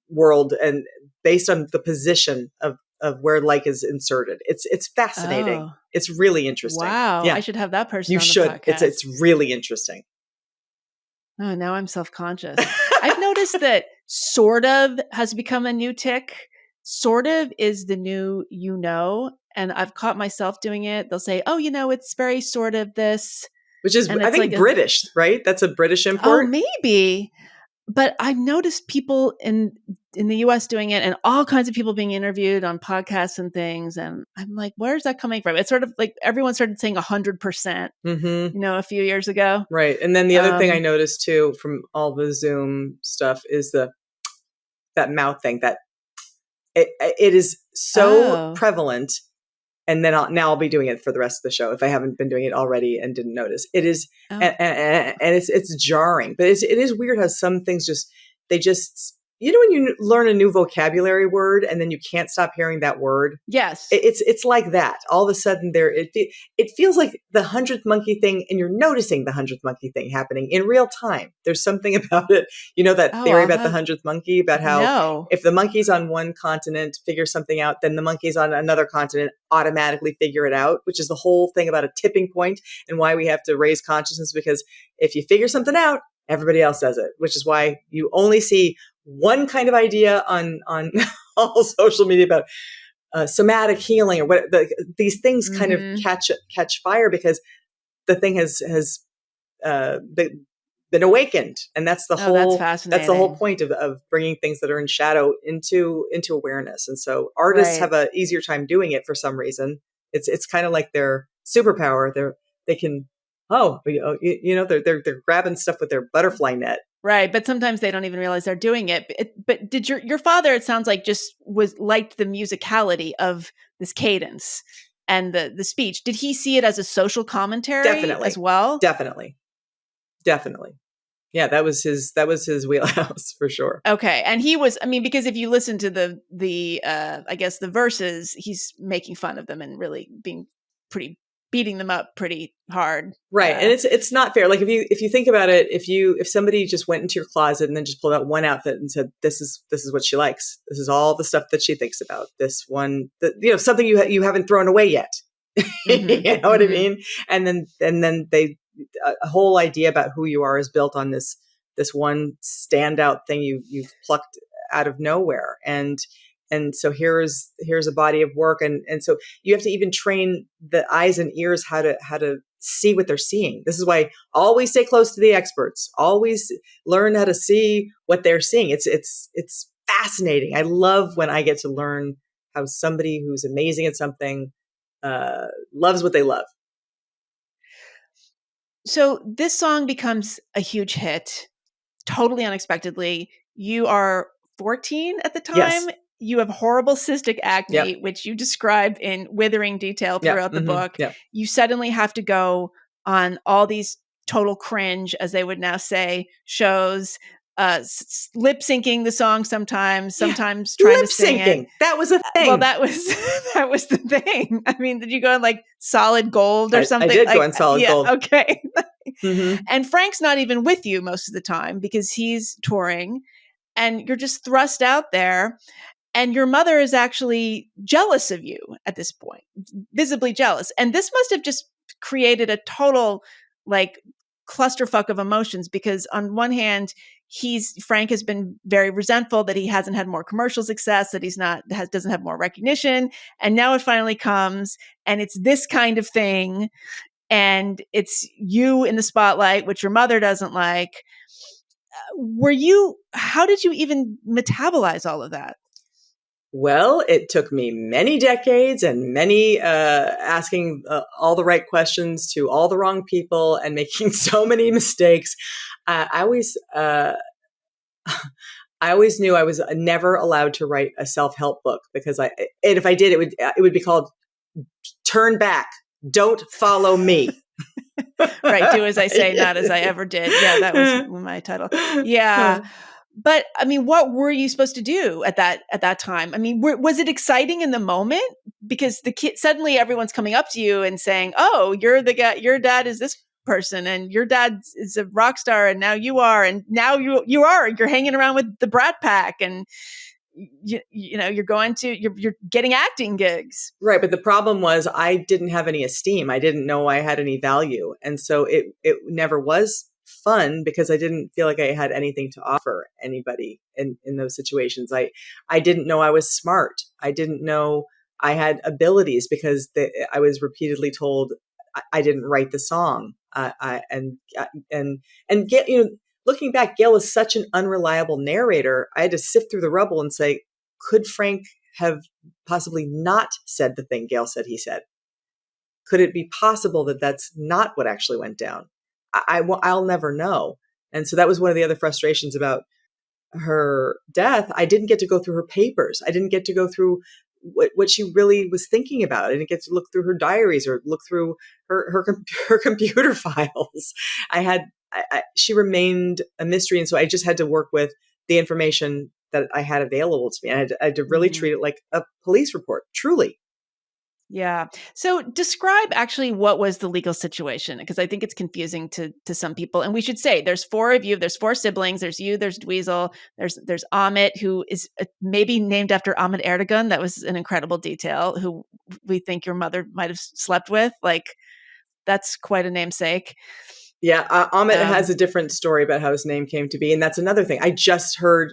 A: world, and based on the position of where like is inserted. It's fascinating.
B: Oh.
A: It's really interesting.
B: Wow.
A: Yeah.
B: I should have that person
A: You
B: on the
A: should.
B: podcast.
A: It's really interesting.
B: Oh, now I'm self-conscious. I've noticed that sort of has become a new tick. Sort of is the new, and I've caught myself doing it. They'll say, oh, it's very sort of this.
A: Which is, I think, like British, right? That's a British import.
B: Oh, maybe. But I've noticed people in the US doing it, and all kinds of people being interviewed on podcasts and things. And I'm like, where's that coming from? It's sort of like everyone started saying 100%, a few years ago.
A: Right. And then the other thing I noticed too, from all the Zoom stuff, is that mouth thing, that it is so prevalent. And then I'll be doing it for the rest of the show if I haven't been doing it already and didn't notice. It is, and it's jarring, but it is weird how some things they just, when you learn a new vocabulary word and then you can't stop hearing that word.
B: Yes.
A: It's like that. All of a sudden it feels like the 100th monkey thing, and you're noticing the 100th monkey thing happening in real time. There's something about it. That theory about the 100th monkey, about how if the monkeys on one continent figure something out, then the monkeys on another continent automatically figure it out, which is the whole thing about a tipping point and why we have to raise consciousness, because if you figure something out, everybody else does it, which is why you only see one kind of idea on all social media about somatic healing or what these things kind of catch fire, because the thing has been awakened, and that's the whole
B: that's fascinating.
A: That's the whole point of bringing things that are in shadow into awareness. And so artists have a easier time doing it for some reason. It's kind of like their superpower. They can they're grabbing stuff with their butterfly net.
B: Right. But sometimes they don't even realize they're doing it. But did your father, it sounds like, just liked the musicality of this cadence and the speech. Did he see it as a social commentary
A: Definitely.
B: as well?
A: Definitely. Yeah, that was his wheelhouse for sure.
B: Okay. And he was, I mean, because if you listen to the I guess the verses, he's making fun of them and really beating them up pretty hard.
A: Right. And it's not fair. Like if you think about it, if somebody just went into your closet and then just pulled out one outfit and said, this is what she likes. This is all the stuff that she thinks about. This one, something you haven't thrown away yet.
B: Mm-hmm.
A: You know what I mean? And then a whole idea about who you are is built on this one standout thing you've plucked out of nowhere. And so here's a body of work. And so you have to even train the eyes and ears how to see what they're seeing. This is why always stay close to the experts. Always learn how to see what they're seeing. It's fascinating. I love when I get to learn how somebody who's amazing at something loves what they love.
B: So this song becomes a huge hit, totally unexpectedly. You are 14 at the time.
A: Yes.
B: You have horrible cystic acne,
A: Yep.
B: which you describe in withering detail throughout the book.
A: Yep.
B: You suddenly have to go on all these total cringe, as they would now say, shows, lip syncing the song sometimes trying to sing it.
A: That was a thing.
B: Well, that was the thing. I mean, did you go on like Solid Gold or something?
A: I did go on Solid Gold.
B: Okay.
A: Mm-hmm.
B: And Frank's not even with you most of the time because he's touring and you're just thrust out there. And your mother is actually jealous of you at this point, visibly jealous. And this must have just created a total like clusterfuck of emotions because on one hand, Frank has been very resentful that he hasn't had more commercial success, that doesn't have more recognition. And now it finally comes and it's this kind of thing. And it's you in the spotlight, which your mother doesn't like. How did you even metabolize all of that?
A: Well, it took me many decades and many asking all the right questions to all the wrong people and making so many mistakes. I always knew I was never allowed to write a self-help book because and if I did, it would be called "Turn Back, Don't Follow Me."
B: Right, do as I say, not as I ever did. Yeah, that was my title. Yeah. But I mean, what were you supposed to do at that time? I mean, was it exciting in the moment? Because suddenly everyone's coming up to you and saying, "Oh, you're the guy. Your dad is this person, and your dad is a rock star, and now you are, and now you're hanging around with the Brat Pack, and you're getting acting gigs."
A: Right, but the problem was I didn't have any esteem. I didn't know I had any value, and so it never was fun because I didn't feel like I had anything to offer anybody in those situations. I didn't know I was smart. I didn't know I had abilities because I was repeatedly told I didn't write the song. Looking back, Gail is such an unreliable narrator. I had to sift through the rubble and say, could Frank have possibly not said the thing Gail said he said? Could it be possible that that's not what actually went down? I'll never know. And so that was one of the other frustrations about her death. I didn't get to go through her papers. I didn't get to go through what she really was thinking about. I didn't get to look through her diaries or look through her computer files. She remained a mystery. And so I just had to work with the information that I had available to me. I had to really treat it like a police report, truly.
B: Yeah. So describe actually what was the legal situation, because I think it's confusing to some people. And we should say there's four of you, there's four siblings, there's you, there's Dweezil, there's Amit, who is maybe named after Ahmet Erdogan. That was an incredible detail, who we think your mother might have slept with. Like, that's quite a namesake.
A: Yeah. Amit has a different story about how his name came to be. And that's another thing. I just heard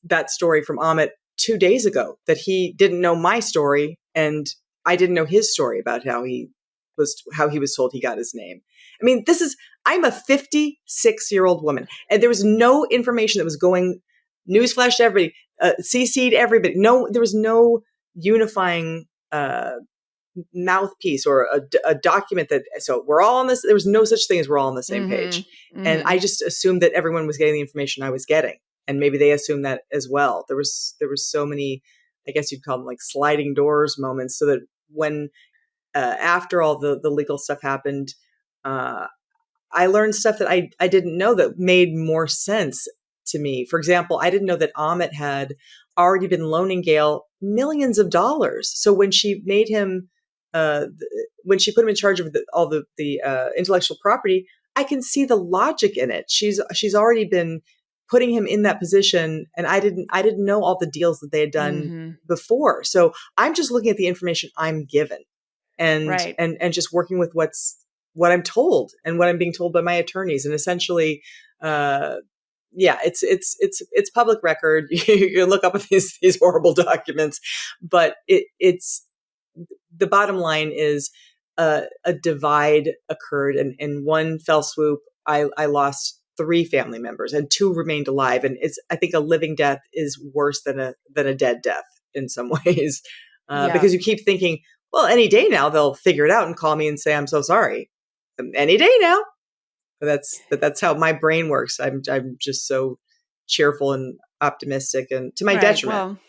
A: that story from Amit 2 days ago, that he didn't know my story and I didn't know his story about how he was told he got his name. I mean, I'm a 56-year-old woman, and there was no information that was going newsflash to everybody, CC'd everybody. No, there was no unifying mouthpiece or a document so we're all on this. There was no such thing as we're all on the same page. Mm-hmm. And I just assumed that everyone was getting the information I was getting. And maybe they assumed that as well. There was so many I guess you'd call them like sliding doors moments, so that when after all the legal stuff happened, I learned stuff that I didn't know that made more sense to me. For example, I didn't know that Amit had already been loaning Gail millions of dollars. So when she made him, when she put him in charge of all the intellectual property, I can see the logic in it. She's already been putting him in that position, and I didn't know all the deals that they had done before. So I'm just looking at the information I'm given, and
B: Right.
A: and just working with what I'm told and what I'm being told by my attorneys. And essentially, it's public record. You can look up these horrible documents, but it's the bottom line is a divide occurred, and in one fell swoop, I lost 3 family members, and 2 remained alive. And I think a living death is worse than a dead death in some ways, because you keep thinking, well, any day now they'll figure it out and call me and say, I'm so sorry. Any day now. But that's how my brain works. I'm just so cheerful and optimistic, and to my detriment.
B: Well,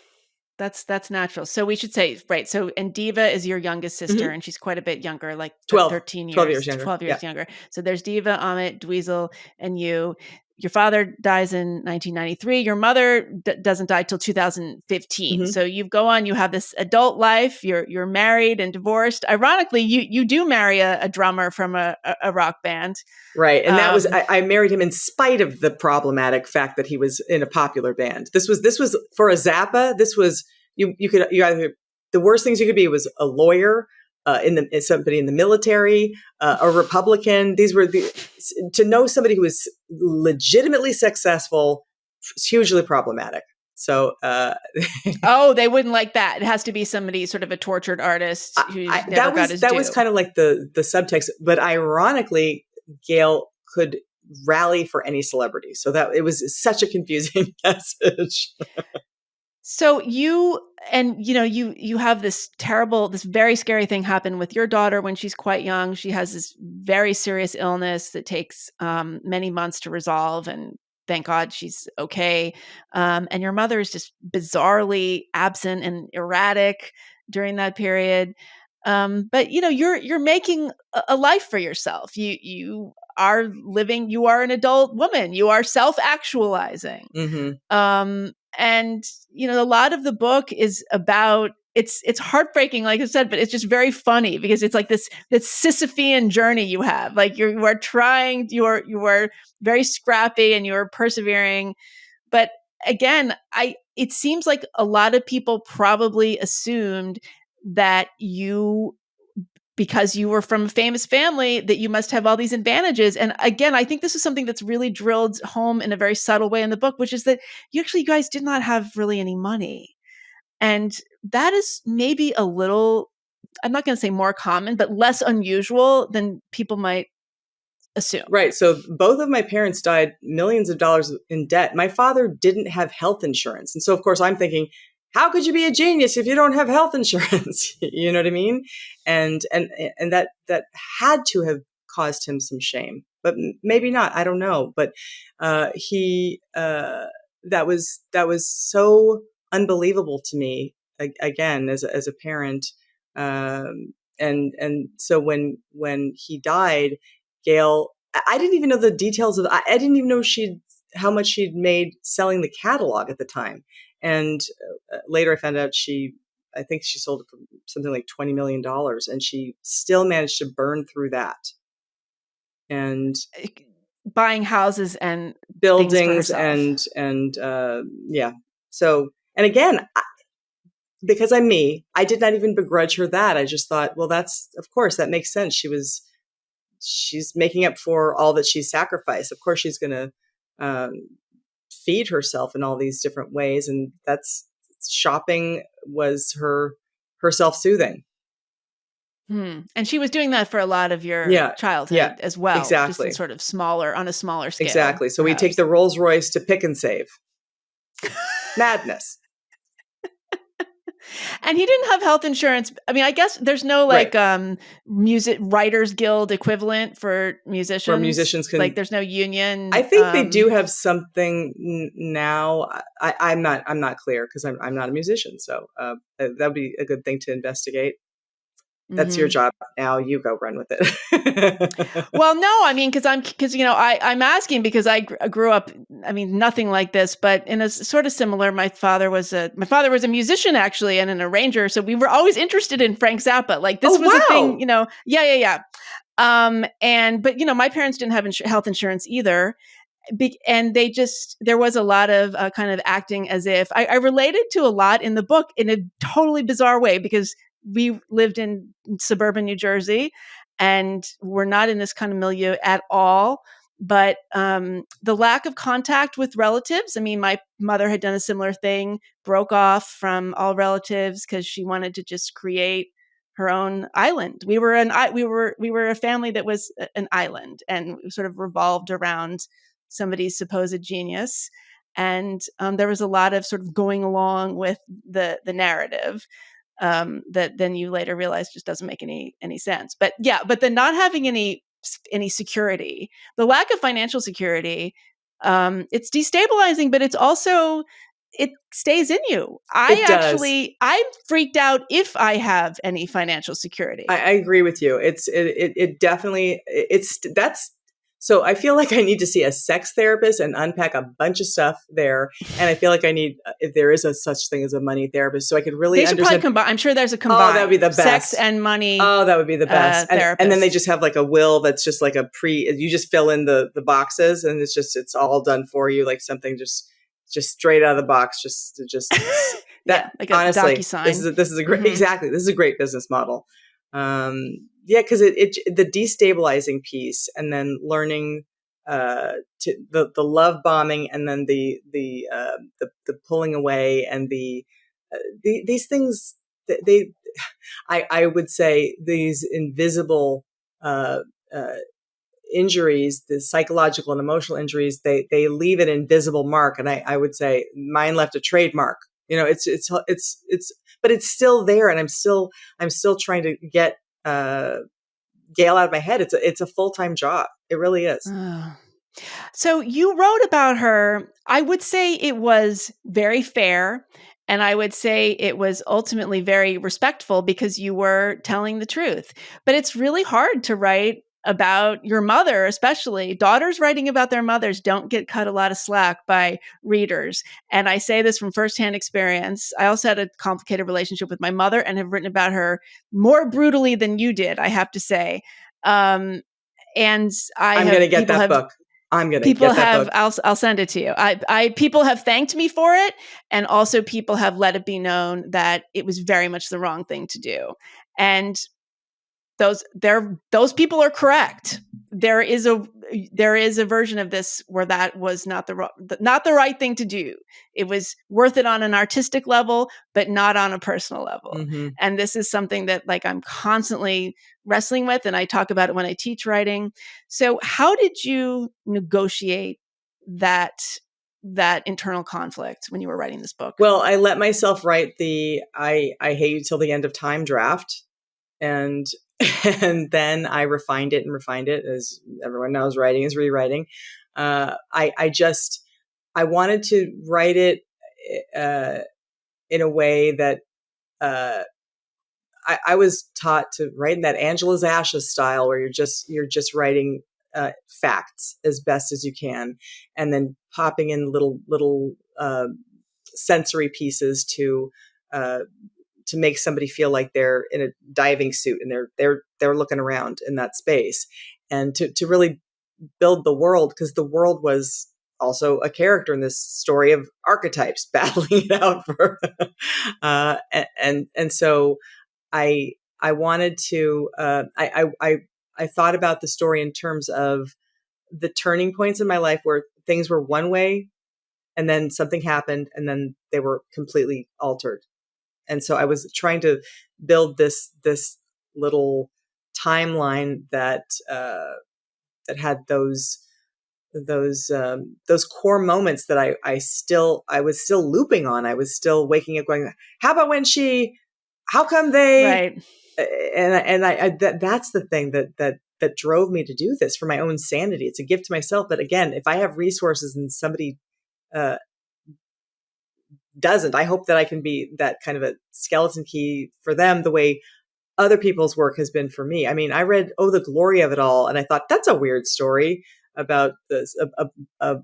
B: that's natural. So we should say, right. So, and Diva is your youngest sister, and she's quite a bit younger, like 13 years,
A: 12 years younger.
B: 12 years younger. So there's Diva, Amit, Dweezil, and you. Your father dies in 1993. Your mother doesn't die till 2015. So you go on, you have this adult life. You're married and divorced. Ironically, you do marry a drummer from a rock band.
A: Right. And that was, I married him in spite of the problematic fact that he was in a popular band. This was for a Zappa. This was, you either, the worst things you could be was a lawyer, somebody in the military, a Republican. These were to know somebody who was legitimately successful, hugely problematic. So,
B: they wouldn't like that. It has to be somebody sort of a tortured artist who never got his due.
A: That was kind of like the subtext, but ironically, Gail could rally for any celebrity. So that it was such a confusing message.
B: So you have this very scary thing happen with your daughter when she's quite young. She has this very serious illness that takes many months to resolve, and thank God she's okay. And your mother is just bizarrely absent and erratic during that period. But you're making a life for yourself. You are living. You are an adult woman. You are self-actualizing. And a lot of the book is about it's heartbreaking, like I said, but it's just very funny because it's like this Sisyphean journey you have. Like you are trying, you are very scrappy and you are persevering. But again, it seems like a lot of people probably assumed that because you were from a famous family, that you must have all these advantages. And again, I think this is something that's really drilled home in a very subtle way in the book, which is that you guys did not have really any money. And that is maybe a little, I'm not going to say more common, but less unusual than people might assume.
A: Right. So both of my parents died millions of dollars in debt. My father didn't have health insurance. And so, of course, I'm thinking, how could you be a genius if you don't have health insurance? You know what I mean? And that had to have caused him some shame, but maybe not. I don't know. But that was so unbelievable to me, again, as a parent. And so when he died, Gail, I didn't even know the details of. I didn't even know how much she'd made selling the catalog at the time. And later I found out I think she sold it for something like $20 million, and she still managed to burn through that. And
B: buying houses and
A: buildings and yeah. So, and again, because I'm me, I did not even begrudge her that. I just thought, well, of course, that makes sense. She's making up for all that she's sacrificed. Of course, she's going to feed herself in all these different ways, and shopping was her self-soothing.
B: And she was doing that for a lot of your childhood as well.
A: Exactly.
B: Just in sort of on a smaller scale.
A: Exactly. So
B: perhaps.
A: We take the Rolls Royce to Pick and Save. Madness.
B: And he didn't have health insurance. I mean, I guess there's no like music writers guild equivalent for
A: Where
B: musicians.
A: musicians can,
B: Like there's no
A: I
B: union.
A: think they do have something now. I'm not clear because I'm not a musician. So that would be a good thing to investigate. That's your
B: Mhm.
A: job now. You go run with it.
B: Well, no, I mean, because I'm asking because I grew up. I mean, nothing like this, but in a sort of similar. My father was a musician actually and an arranger, so we were always interested in Frank Zappa. Like this
A: Oh,
B: was a thing,
A: wow.
B: you know. Yeah, yeah, yeah. But my parents didn't have health insurance either. And there was a lot of kind of acting as if I related to a lot in the book in a totally bizarre way because we lived in suburban New Jersey and we're not in this kind of milieu at all. But the lack of contact with relatives. I mean, my mother had done a similar thing, broke off from all relatives because she wanted to just create her own island. We were a family that was an island and sort of revolved around somebody's supposed genius. And there was a lot of sort of going along with the narrative that then you later realize just doesn't make any sense. But yeah, but the not having any security, the lack of financial security, it's destabilizing, but it's also it stays in you.
A: It does.
B: I'm freaked out if I have any financial security.
A: I agree with you. It definitely, that's, so I feel like I need to see a sex therapist and unpack a bunch of stuff there. And I feel like I need, if there is a such thing as a money therapist, so I could really
B: They should probably
A: understand.
B: combine. I'm sure there's a
A: Oh, that would be
B: combined
A: the
B: sex
A: best.
B: and money
A: Oh, that would be the best. And then they
B: therapist.
A: just have like a will that's just like you just fill in the boxes and it's all done for you. Like something just straight out of the box. Just
B: Yeah,
A: that,
B: like a
A: honestly,
B: DocuSign.
A: this is a great,
B: Mm-hmm.
A: exactly. This is a great business model. Yeah, because the destabilizing piece and then learning to the love bombing and then the pulling away and these things, they I would say these invisible uh, uh, injuries, the psychological and emotional injuries, they leave an invisible mark, and I would say mine left a trademark. But it's still there, and I'm still trying to get uh, Gail out of my head. It's a full-time job. It really is.
B: Oh. So you wrote about her. I would say it was very fair. And I would say it was ultimately very respectful because you were telling the truth. But it's really hard to write about your mother, especially daughters writing about their mothers don't get cut a lot of slack by readers. And I say this from firsthand experience. I also had a complicated relationship with my mother and have written about her more brutally than you did, I have to say. Um, and
A: I'm going to get that book. I'm going to
B: people
A: get that
B: have
A: book.
B: I'll send it to you. People have thanked me for it, and also people have let it be known that it was very much the wrong thing to do. And those people are correct. There is a version of this where that was not the right thing to do. It was worth it on an artistic level, but not on a personal level.
A: Mm-hmm.
B: And this is something that like I'm constantly wrestling with, and I talk about it when I teach writing. So, how did you negotiate that internal conflict when you were writing this book?
A: Well, I let myself write I hate you till the end of time draft. And and then I refined it, as everyone knows, writing is rewriting. I wanted to write it in a way that I was taught to write in that Angela's Ashes style, where you're just writing facts as best as you can, and then popping in little sensory pieces to make somebody feel like they're in a diving suit and they're looking around in that space, and to really build the world, because the world was also a character in this story of archetypes battling it out for and so I wanted to I thought about the story in terms of the turning points in my life where things were one way and then something happened and then they were completely altered. And so I was trying to build this little timeline that that had those those core moments that I was still looping on. I was still waking up going, how about when how come they,
B: Right.
A: that's the thing that drove me to do this for my own sanity. It's a gift to myself. But again, if I have resources and somebody, doesn't, I hope that I can be that kind of a skeleton key for them the way other people's work has been for me. I mean, I read Oh, the Glory of It All, and I thought that's a weird story about a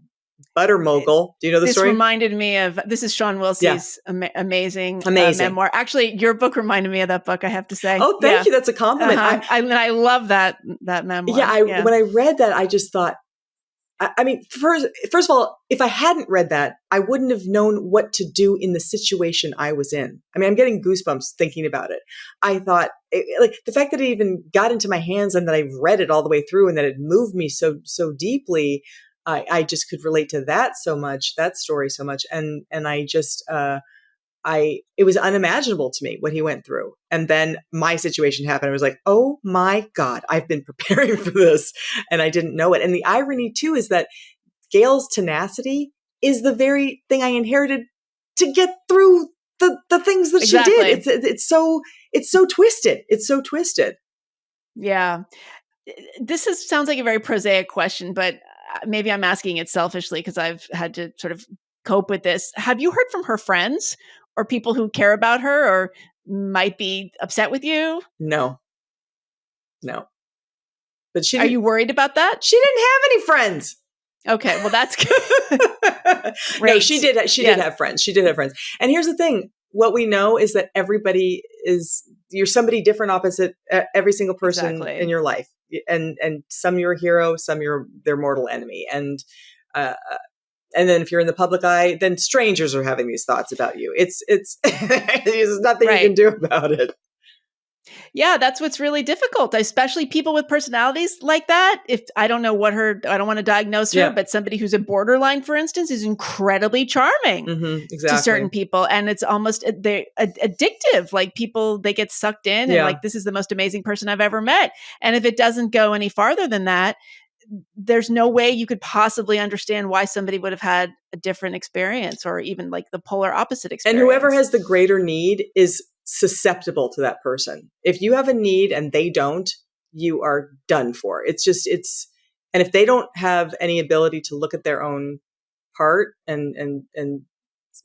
A: butter mogul. Do you know the
B: This
A: story?
B: reminded me of, this is Sean Wilsey's amazing memoir. Actually, your book reminded me of that book, I have to say.
A: Oh, thank you. That's a compliment.
B: I love that memoir.
A: Yeah, when I read that, I just thought, I mean, first of all, if I hadn't read that, I wouldn't have known what to do in the situation I was in. I mean, I'm getting goosebumps thinking about it. I thought, like, the fact that it even got into my hands and that I've read it all the way through and that it moved me so deeply, I just could relate to that so much, that story so much, and I just it was unimaginable to me what he went through. And then my situation happened. I was like, oh my God, I've been preparing for this and I didn't know it. And the irony too is that Gail's tenacity is the very thing I inherited to get through the things that she did. It's so twisted. It's so twisted.
B: Yeah. This sounds like a very prosaic question, but maybe I'm asking it selfishly because I've had to sort of cope with this. Have you heard from her friends or people who care about her or might be upset with you?
A: No. But
B: are you worried about that?
A: She didn't have any friends.
B: Okay, well that's good.
A: No, she did have friends. She did have friends. And here's the thing. What we know is that you're somebody different opposite every single person in your life. And some you're a hero, some you're their mortal enemy. And then if you're in the public eye, then strangers are having these thoughts about you. It's there's nothing you can do about it.
B: Yeah, that's what's really difficult, especially people with personalities like that. If I don't know I don't want to diagnose her, but somebody who's a borderline, for instance, is incredibly charming to certain people. And it's almost addictive. Like people, they get sucked in and like, this is the most amazing person I've ever met. And if it doesn't go any farther than that, there's no way you could possibly understand why somebody would have had a different experience or even like the polar opposite experience.
A: And whoever has the greater need is susceptible to that person. If you have a need and they don't, you are done for. And if they don't have any ability to look at their own part and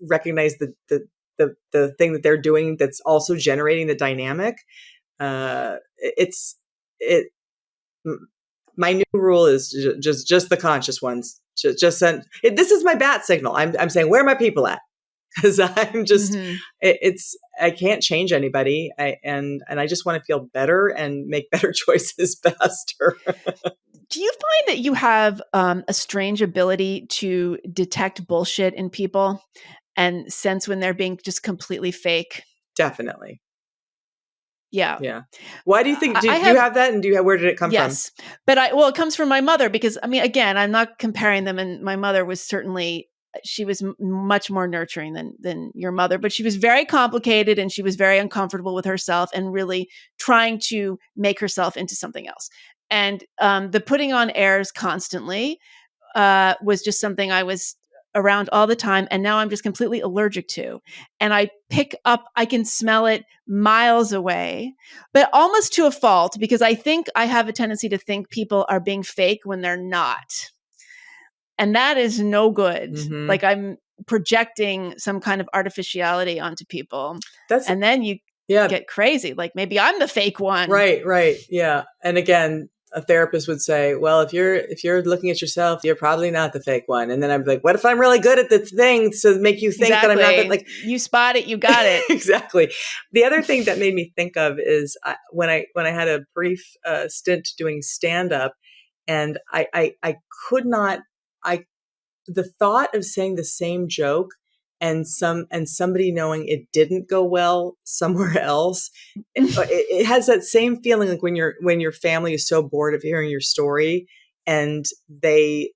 A: recognize the thing that they're doing that's also generating the dynamic, my new rule is just the conscious ones. Just send. This is my bat signal. I'm saying, where are my people at? Because I'm just, I can't change anybody. And I just want to feel better and make better choices faster.
B: Do you find that you have a strange ability to detect bullshit in people and sense when they're being just completely fake?
A: Definitely.
B: Yeah.
A: Why do you think, do you have that? And where did it come from?
B: Yes. But it comes from my mother because, I mean, again, I'm not comparing them. And my mother was she was much more nurturing than your mother, but she was very complicated and she was very uncomfortable with herself and really trying to make herself into something else. And the putting on airs constantly was just something I was around all the time. And now I'm just completely allergic to. And I can smell it miles away, but almost to a fault because I think I have a tendency to think people are being fake when they're not. And that is no good. Mm-hmm. Like I'm projecting some kind of artificiality onto people. And then you get crazy. Like maybe I'm the fake one.
A: Right. Yeah. And again, a therapist would say, well, if you're looking at yourself, you're probably not the fake one. And then I'm like, what if I'm really good at the thing to make you think that I'm not? Like
B: you spot it, you got it.
A: Exactly. The other thing that made me think of is when I had a brief stint doing stand up, and I could not. The thought of saying the same joke and somebody knowing it didn't go well somewhere else, it has that same feeling like when your family is so bored of hearing your story and they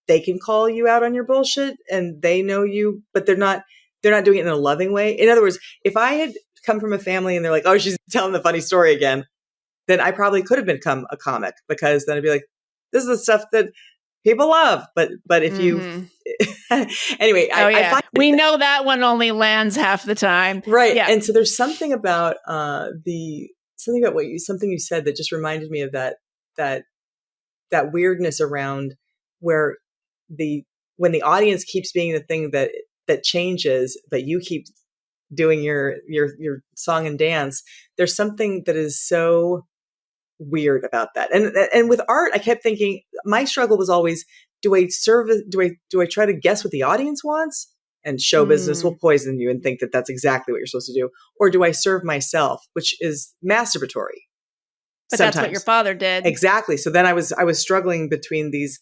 A: can call you out on your bullshit and they know you, but they're not doing it in a loving way. In other words, if I had come from a family and they're like, oh, she's telling the funny story again, then I probably could have become a comic because then I'd be like, this is the stuff that people love, but if you, anyway, I find
B: we know that one only lands half the time.
A: right.
B: Yeah.
A: And so there's something about something you said that just reminded me of that weirdness around where when the audience keeps being the thing that changes, but you keep doing your song and dance. There's something that is so weird about that. And with art, I kept thinking my struggle was always, do I try to guess what the audience wants? And show business will poison you and think that that's exactly what you're supposed to do. Or do I serve myself, which is masturbatory?
B: But
A: sometimes.
B: That's what your father did.
A: Exactly. So then I was struggling between these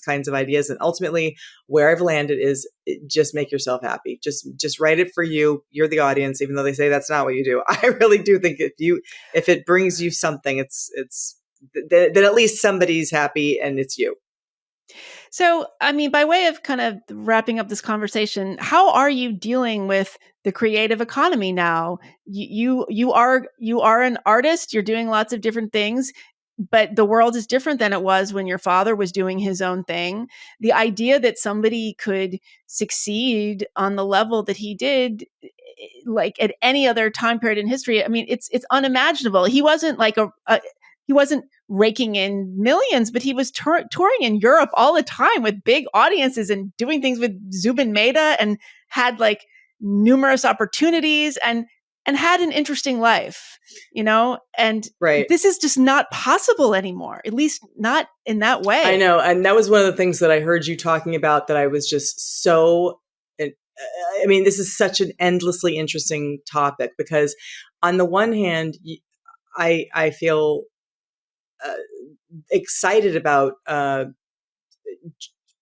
A: kinds of ideas, and ultimately where I've landed is just make yourself happy. Just write it for you. You're the audience, even though they say that's not what you do. I really do think if it brings you something, it's that at least somebody's happy and it's you.
B: So, I mean, by way of kind of wrapping up this conversation, how are you dealing with the creative economy now? You are an artist. You're doing lots of different things, but the world is different than it was when your father was doing his own thing. The idea that somebody could succeed on the level that he did, like at any other time period in history, I mean, it's unimaginable. He wasn't like he wasn't raking in millions, but he was touring in Europe all the time with big audiences and doing things with Zubin Mehta, and had like numerous opportunities and had an interesting life, and
A: right.
B: This is just not possible anymore, at least not in that way.
A: I know. And that was one of the things that I heard you talking about that I was just so, I mean, this is such an endlessly interesting topic because on the one hand, I feel excited about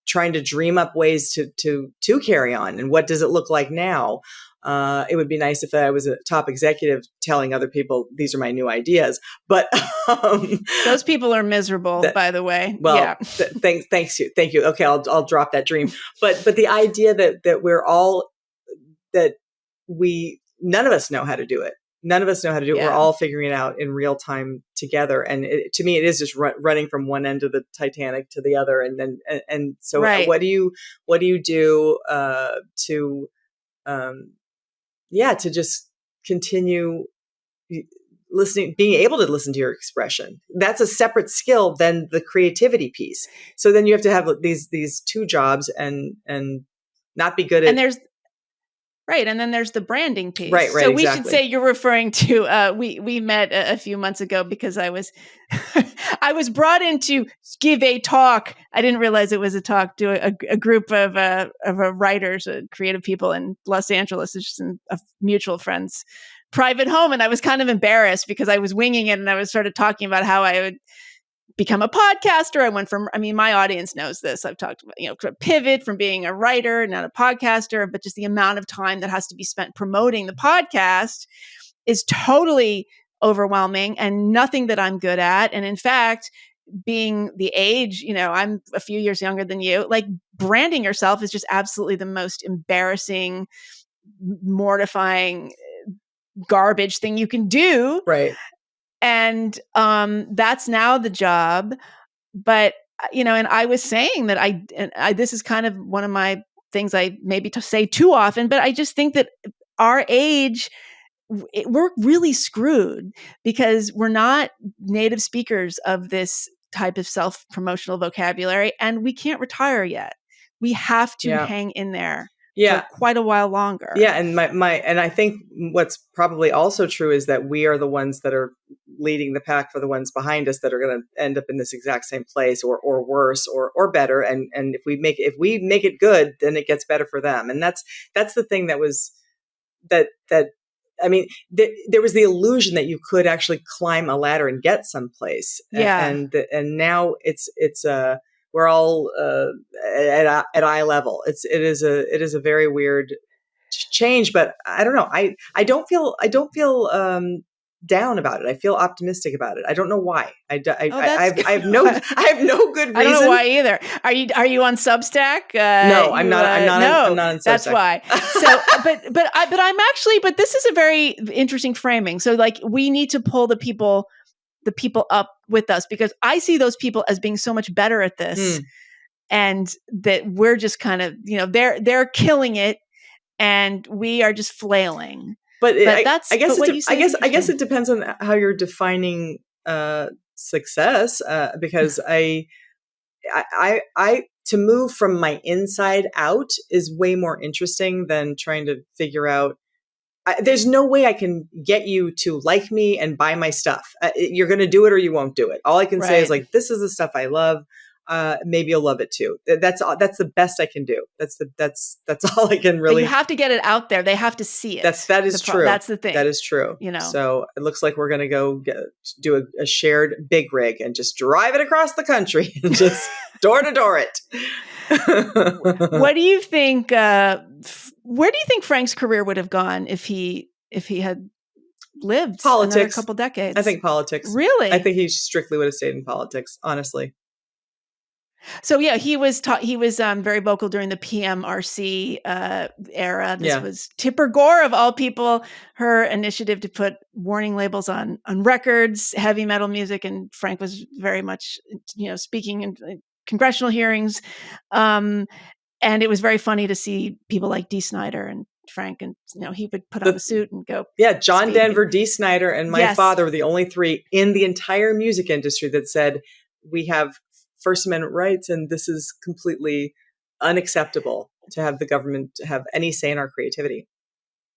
A: trying to dream up ways to carry on, and what does it look like now? It would be nice if I was a top executive telling other people these are my new ideas, but
B: those people are miserable, by the way.
A: Well,
B: yeah.
A: Thank you. Okay, I'll drop that dream. But the idea that we're all none of us know how to do it. None of us know how to do it.
B: Yeah.
A: We're all figuring it out in real time together. And to me, it is just running from one end of the Titanic to the other. And so
B: right.
A: what do you do to just continue listening, being able to listen to your expression? That's a separate skill than the creativity piece. So then you have to have these two jobs and not be good at.
B: And there's right. And then there's the branding piece.
A: Right.
B: So we
A: exactly.
B: should say you're referring to, we met a few months ago because I was, I was brought in to give a talk. I didn't realize it was a talk to a group of writers, creative people in Los Angeles. It's just a mutual friend's private home. And I was kind of embarrassed because I was winging it, and I was started talking about how I would become a podcaster. I went from, my audience knows this. I've talked about, pivot from being a writer, not a podcaster, but just the amount of time that has to be spent promoting the podcast is totally overwhelming and nothing that I'm good at. And in fact, being the age, I'm a few years younger than you, like branding yourself is just absolutely the most embarrassing, mortifying, garbage thing you can do.
A: Right.
B: And that's now the job. But, and I was saying that I this is kind of one of my things I maybe to say too often, but I just think that our age, we're really screwed because we're not native speakers of this type of self-promotional vocabulary, and we can't retire yet. We have to hang in there. For quite a while longer.
A: Yeah. And and I think what's probably also true is that we are the ones that are leading the pack for the ones behind us that are going to end up in this exact same place or worse or better. And if we make it good, then it gets better for them. And that's the thing that was that I mean, there was the illusion that you could actually climb a ladder and get someplace.
B: Yeah.
A: And now it's we're all at eye level. It is a very weird change, but I don't know. I don't feel down about it. I feel optimistic about it. I don't know why. I have no good reason.
B: I don't know why either. Are you on Substack?
A: No, I'm not. I'm not on Substack.
B: That's why. So, but this is a very interesting framing. So, like, we need to pull the people up with us because I see those people as being so much better at this and that we're just kind of, they're killing it and we are just flailing.
A: But
B: what you say is
A: I guess
B: interesting.
A: it depends on how you're defining success. Because I to move from my inside out is way more interesting than trying to figure out. There's no way I can get you to like me and buy my stuff. You're going to do it or you won't do it. All I can say is like, this is the stuff I love. Maybe you'll love it too. That's the best I can do. That's all I can really.
B: But you have to get it out there. They have to see it.
A: That is true.
B: That's the thing.
A: That is true. So it looks like we're going to go do a shared big rig and just drive it across the country and just door to door it.
B: What do you think? Where do you think Frank's career would have gone if he had lived another couple decades?
A: I think politics.
B: Really?
A: I think he strictly would have stayed in politics, honestly.
B: So yeah, he was very vocal during the PMRC era. This was Tipper Gore, of all people, her initiative to put warning labels on records, heavy metal music, and Frank was very much speaking in congressional hearings. And it was very funny to see people like Dee Snider and Frank, and he would put on a suit and go.
A: Yeah, John Denver, Dee Snider, and my father were the only three in the entire music industry that said, we have First Amendment rights, and this is completely unacceptable to have the government to have any say in our creativity.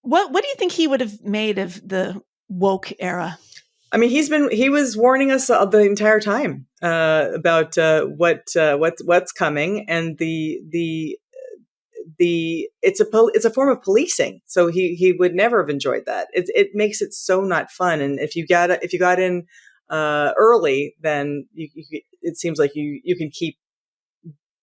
B: What do you think he would have made of the woke era?
A: I mean, he was warning us the entire time about what's coming, and it's a form of policing. So he would never have enjoyed that. It makes it so not fun. And if you got in early, then it seems like you can keep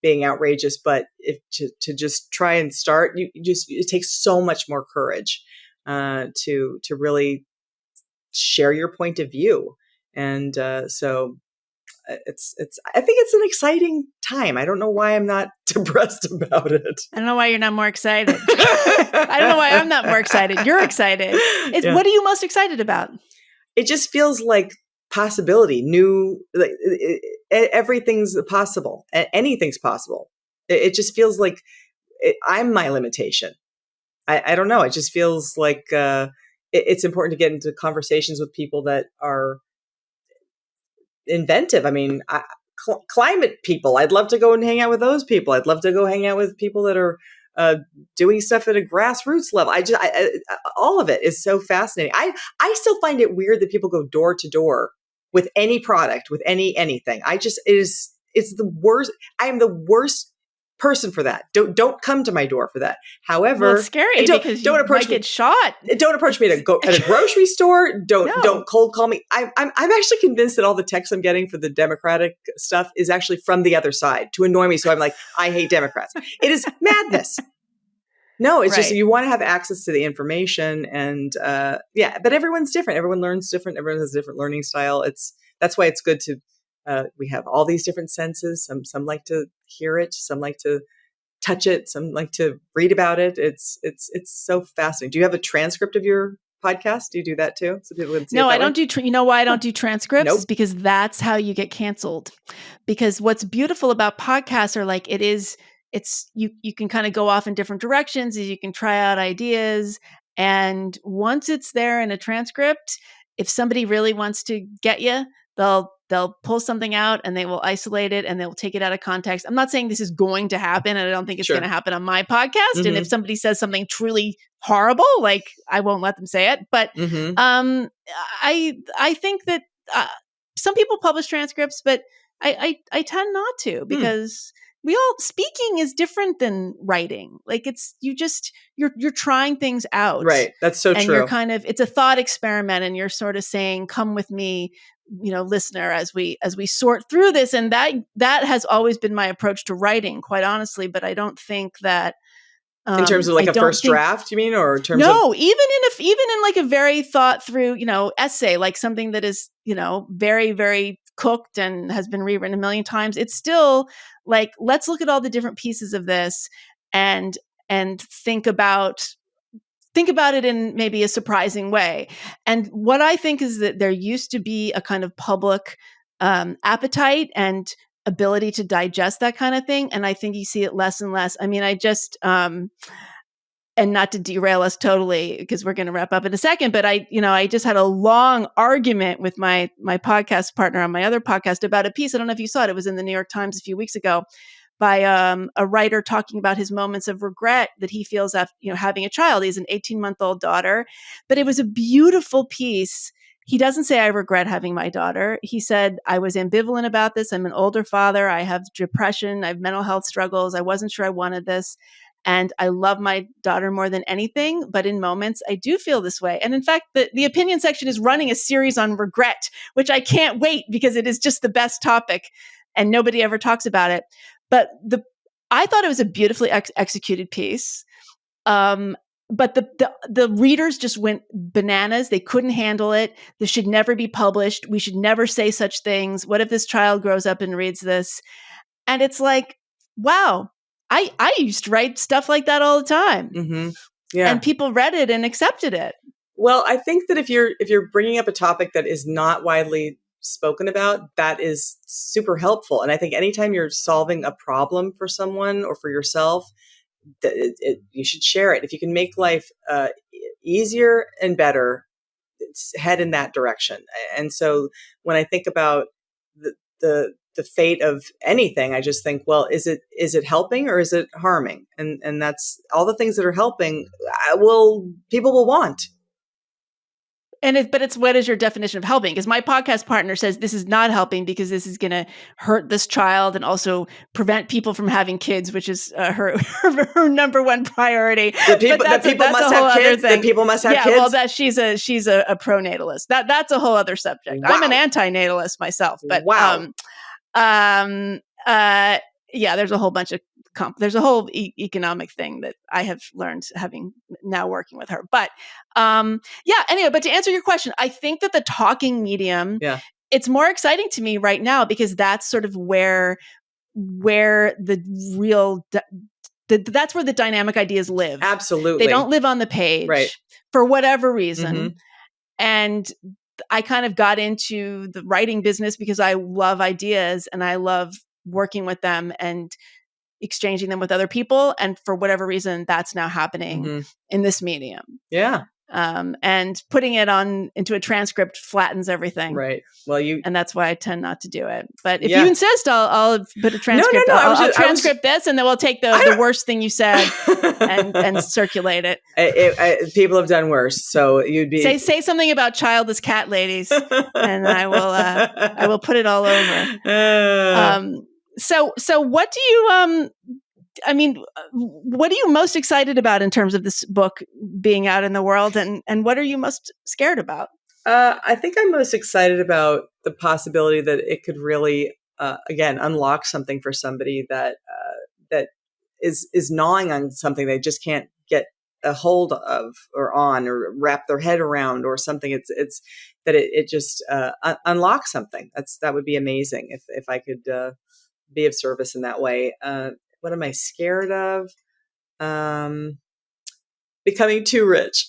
A: being outrageous. But if to just try and start, it takes so much more courage to really share your point of view. And so I think it's an exciting time. I don't know why I'm not depressed about it.
B: I don't know why you're not more excited. I don't know why I'm not more excited. You're excited. What are you most excited about?
A: It just feels like possibility, new, like everything's possible. Anything's possible. It just feels like I'm my limitation. I don't know. It just feels like it's important to get into conversations with people that are inventive. I mean, climate people, I'd love to go and hang out with those people. I'd love to go hang out with people that are doing stuff at a grassroots level. All of it is so fascinating. I still find it weird that people go door to door with any product, with anything. It's the worst. I am the worst person for that. Don't come to my door for that. However,
B: it's scary because don't approach me. Get shot.
A: Don't approach me at a grocery store. Don't cold call me. I'm actually convinced that all the texts I'm getting for the Democratic stuff is actually from the other side to annoy me. So I'm like, I hate Democrats. It is madness. No, it's just you want to have access to the information, and but everyone's different. Everyone learns different. Everyone has a different learning style. That's why it's good to. We have all these different senses. Some like to hear it. Some like to touch it. Some like to read about it. It's so fascinating. Do you have a transcript of your podcast? Do you do that too? So people can see.
B: No, I don't do. You know why I don't do transcripts?
A: Nope.
B: Is because that's how you get canceled. Because what's beautiful about podcasts are like you can kind of go off in different directions. You can try out ideas, and once it's there in a transcript, if somebody really wants to get you, they'll pull something out and they will isolate it and they'll take it out of context. I'm not saying this is going to happen, and I don't think it's going to happen on my podcast. Mm-hmm. And if somebody says something truly horrible, like I won't let them say it. But I think that some people publish transcripts, but I tend not to, because speaking is different than writing. Like you're trying things out.
A: Right. That's so true.
B: And you're it's a thought experiment, and you're sort of saying, come with me, listener, as we sort through this. And that has always been my approach to writing, quite honestly. But I don't think that
A: in terms of like a first draft, you mean, or in terms of
B: even in like a very thought through, essay, like something that is, very, very cooked and has been rewritten a million times. It's still like, let's look at all the different pieces of this and think about it in maybe a surprising way. And what I think is that there used to be a kind of public appetite and ability to digest that kind of thing. And I think you see it less and less. I mean, I just, and not to derail us totally, because we're going to wrap up in a second, but I just had a long argument with my podcast partner on my other podcast about a piece. I don't know if you saw it. It was in the New York Times a few weeks ago by a writer talking about his moments of regret that he feels after, having a child. He has an 18-month-old daughter, but it was a beautiful piece. He doesn't say, I regret having my daughter. He said, I was ambivalent about this. I'm an older father. I have depression. I have mental health struggles. I wasn't sure I wanted this. And I love my daughter more than anything, but in moments I do feel this way. And in fact, the opinion section is running a series on regret, which I can't wait because it is just the best topic and nobody ever talks about it. But I thought it was a beautifully executed piece. But the readers just went bananas. They couldn't handle it. This should never be published. We should never say such things. What if this child grows up and reads this? And it's like, wow. I used to write stuff like that all the time.
A: Mm-hmm. Yeah.
B: And people read it and accepted it.
A: Well, I think that if you're bringing up a topic that is not widely spoken about, that is super helpful. And I think anytime you're solving a problem for someone or for yourself, you should share it. If you can make life easier and better, head in that direction. And so when I think about the fate of anything, I just think, well, is it helping or is it harming? And that's all the things that are helping. People will want.
B: But it's what is your definition of helping? Because my podcast partner says this is not helping because this is going to hurt this child and also prevent people from having kids, which is her number one priority.
A: The people must have kids. The people must have kids.
B: Yeah, well, that she's a pronatalist. That's a whole other subject.
A: Wow.
B: I'm an antinatalist myself, but
A: wow.
B: Yeah, there's a whole bunch of there's a whole economic thing that I have learned having now working with her. But anyway, but to answer your question, I think that the talking medium, it's more exciting to me right now because that's sort of where the real that's where the dynamic ideas live.
A: Absolutely.
B: They don't live on the page,
A: right,
B: for whatever reason.
A: Mm-hmm.
B: And I kind of got into the writing business because I love ideas and I love working with them and exchanging them with other people. And for whatever reason, that's now happening in this medium.
A: Yeah.
B: And putting it into a transcript flattens everything.
A: Right. Well,
B: and that's why I tend not to do it. But if you insist, I'll put a transcript.
A: No.
B: I'll transcript this, and then we'll take the worst thing you said and circulate it.
A: People have done worse, so you'd be
B: say something about childless cat ladies, and I will put it all over. So what do you what are you most excited about in terms of this book being out in the world, and what are you most scared about?
A: I think I'm most excited about the possibility that it could really, again, unlock something for somebody that is gnawing on something they just can't get a hold of or on or wrap their head around or something. It's that it just unlocks something. That would be amazing if I could be of service in that way. What am I scared of? Becoming too rich.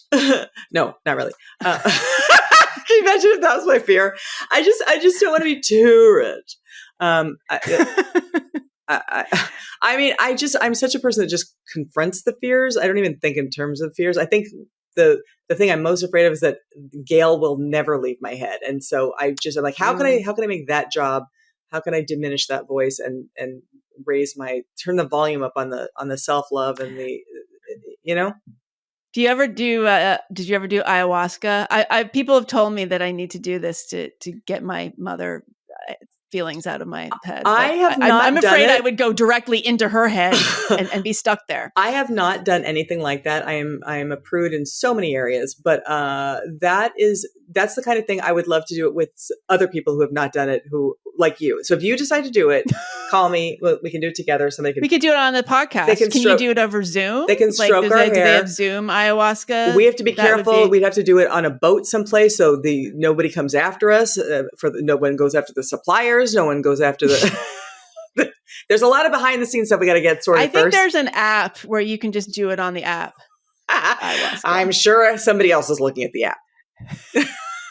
A: No, not really. Can you imagine if that was my fear? I just don't want to be too rich. I'm such a person that just confronts the fears. I don't even think in terms of fears. I think the thing I'm most afraid of is that Gail will never leave my head. And so I'm like, how can I make that job? How can I diminish that voice and turn the volume up on the self-love and
B: Do you ever do? Did you ever do ayahuasca? People have told me that I need to do this to get my mother feelings out of my head. I'm afraid I would go directly into her head and be stuck there.
A: I have not done anything like that. I am a prude in so many areas, but that's the kind of thing I would love to do it with other people who have not done it, who like you. So if you decide to do it, call me. We can do it together.
B: We could do it on the podcast. Can you do it over Zoom?
A: They can stroke our hair. Do
B: they have Zoom ayahuasca?
A: We have to be careful. We'd have to do it on a boat someplace so nobody comes after us. No one goes after the suppliers. No one goes after the. There's a lot of behind the scenes stuff we got to get sorted first.
B: I think there's an app where you can just do it on the app.
A: I'm sure somebody else is looking at the app.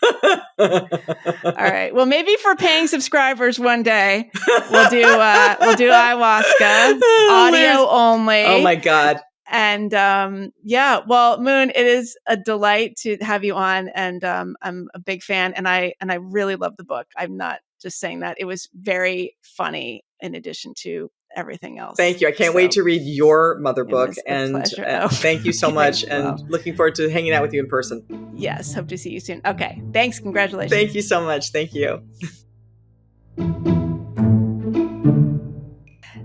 B: All right. Well, maybe for paying subscribers one day, we'll do ayahuasca, audio only.
A: Oh my God.
B: And well, Moon, it is a delight to have you on, and I'm a big fan, and I really love the book. I'm not just saying that. It was very funny in addition to everything else.
A: Thank you. I can't wait to read your mother book, and thank you so much, and looking forward to hanging out with you in person.
B: Yes, hope to see you soon. Okay, thanks. Congratulations.
A: Thank you so much. Thank you.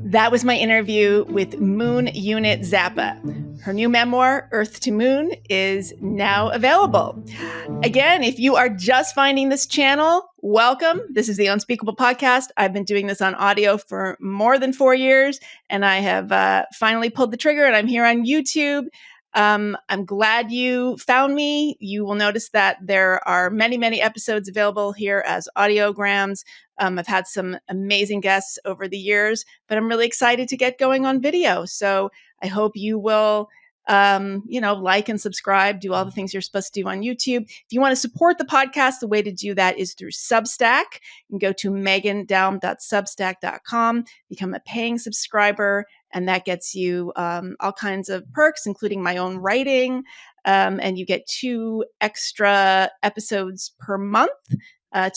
B: That was my interview with Moon Unit Zappa. Her new memoir, Earth to Moon, is now available. Again, if you are just finding this channel, welcome. This is the Unspeakable Podcast. I've been doing this on audio for more than 4 years, and I have finally pulled the trigger, and I'm here on YouTube. I'm glad you found me. You will notice that there are many, many episodes available here as audiograms. I've had some amazing guests over the years, but I'm really excited to get going on video. So I hope you will, like and subscribe, do all the things you're supposed to do on YouTube. If you want to support the podcast, the way to do that is through Substack. You can go to megandaum.substack.com, become a paying subscriber, and that gets you all kinds of perks, including my own writing. And you get 2 extra episodes per month.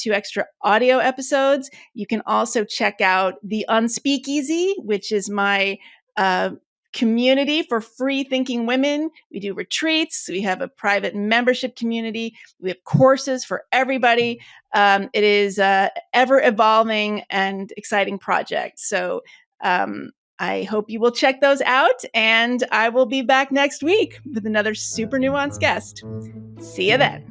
B: 2 extra audio episodes. You can also check out the Unspeakeasy, which is my community for free thinking women. We do retreats. We have a private membership community. We have courses for everybody. It is a ever evolving and exciting project. So I hope you will check those out, and I will be back next week with another super nuanced guest. See you then.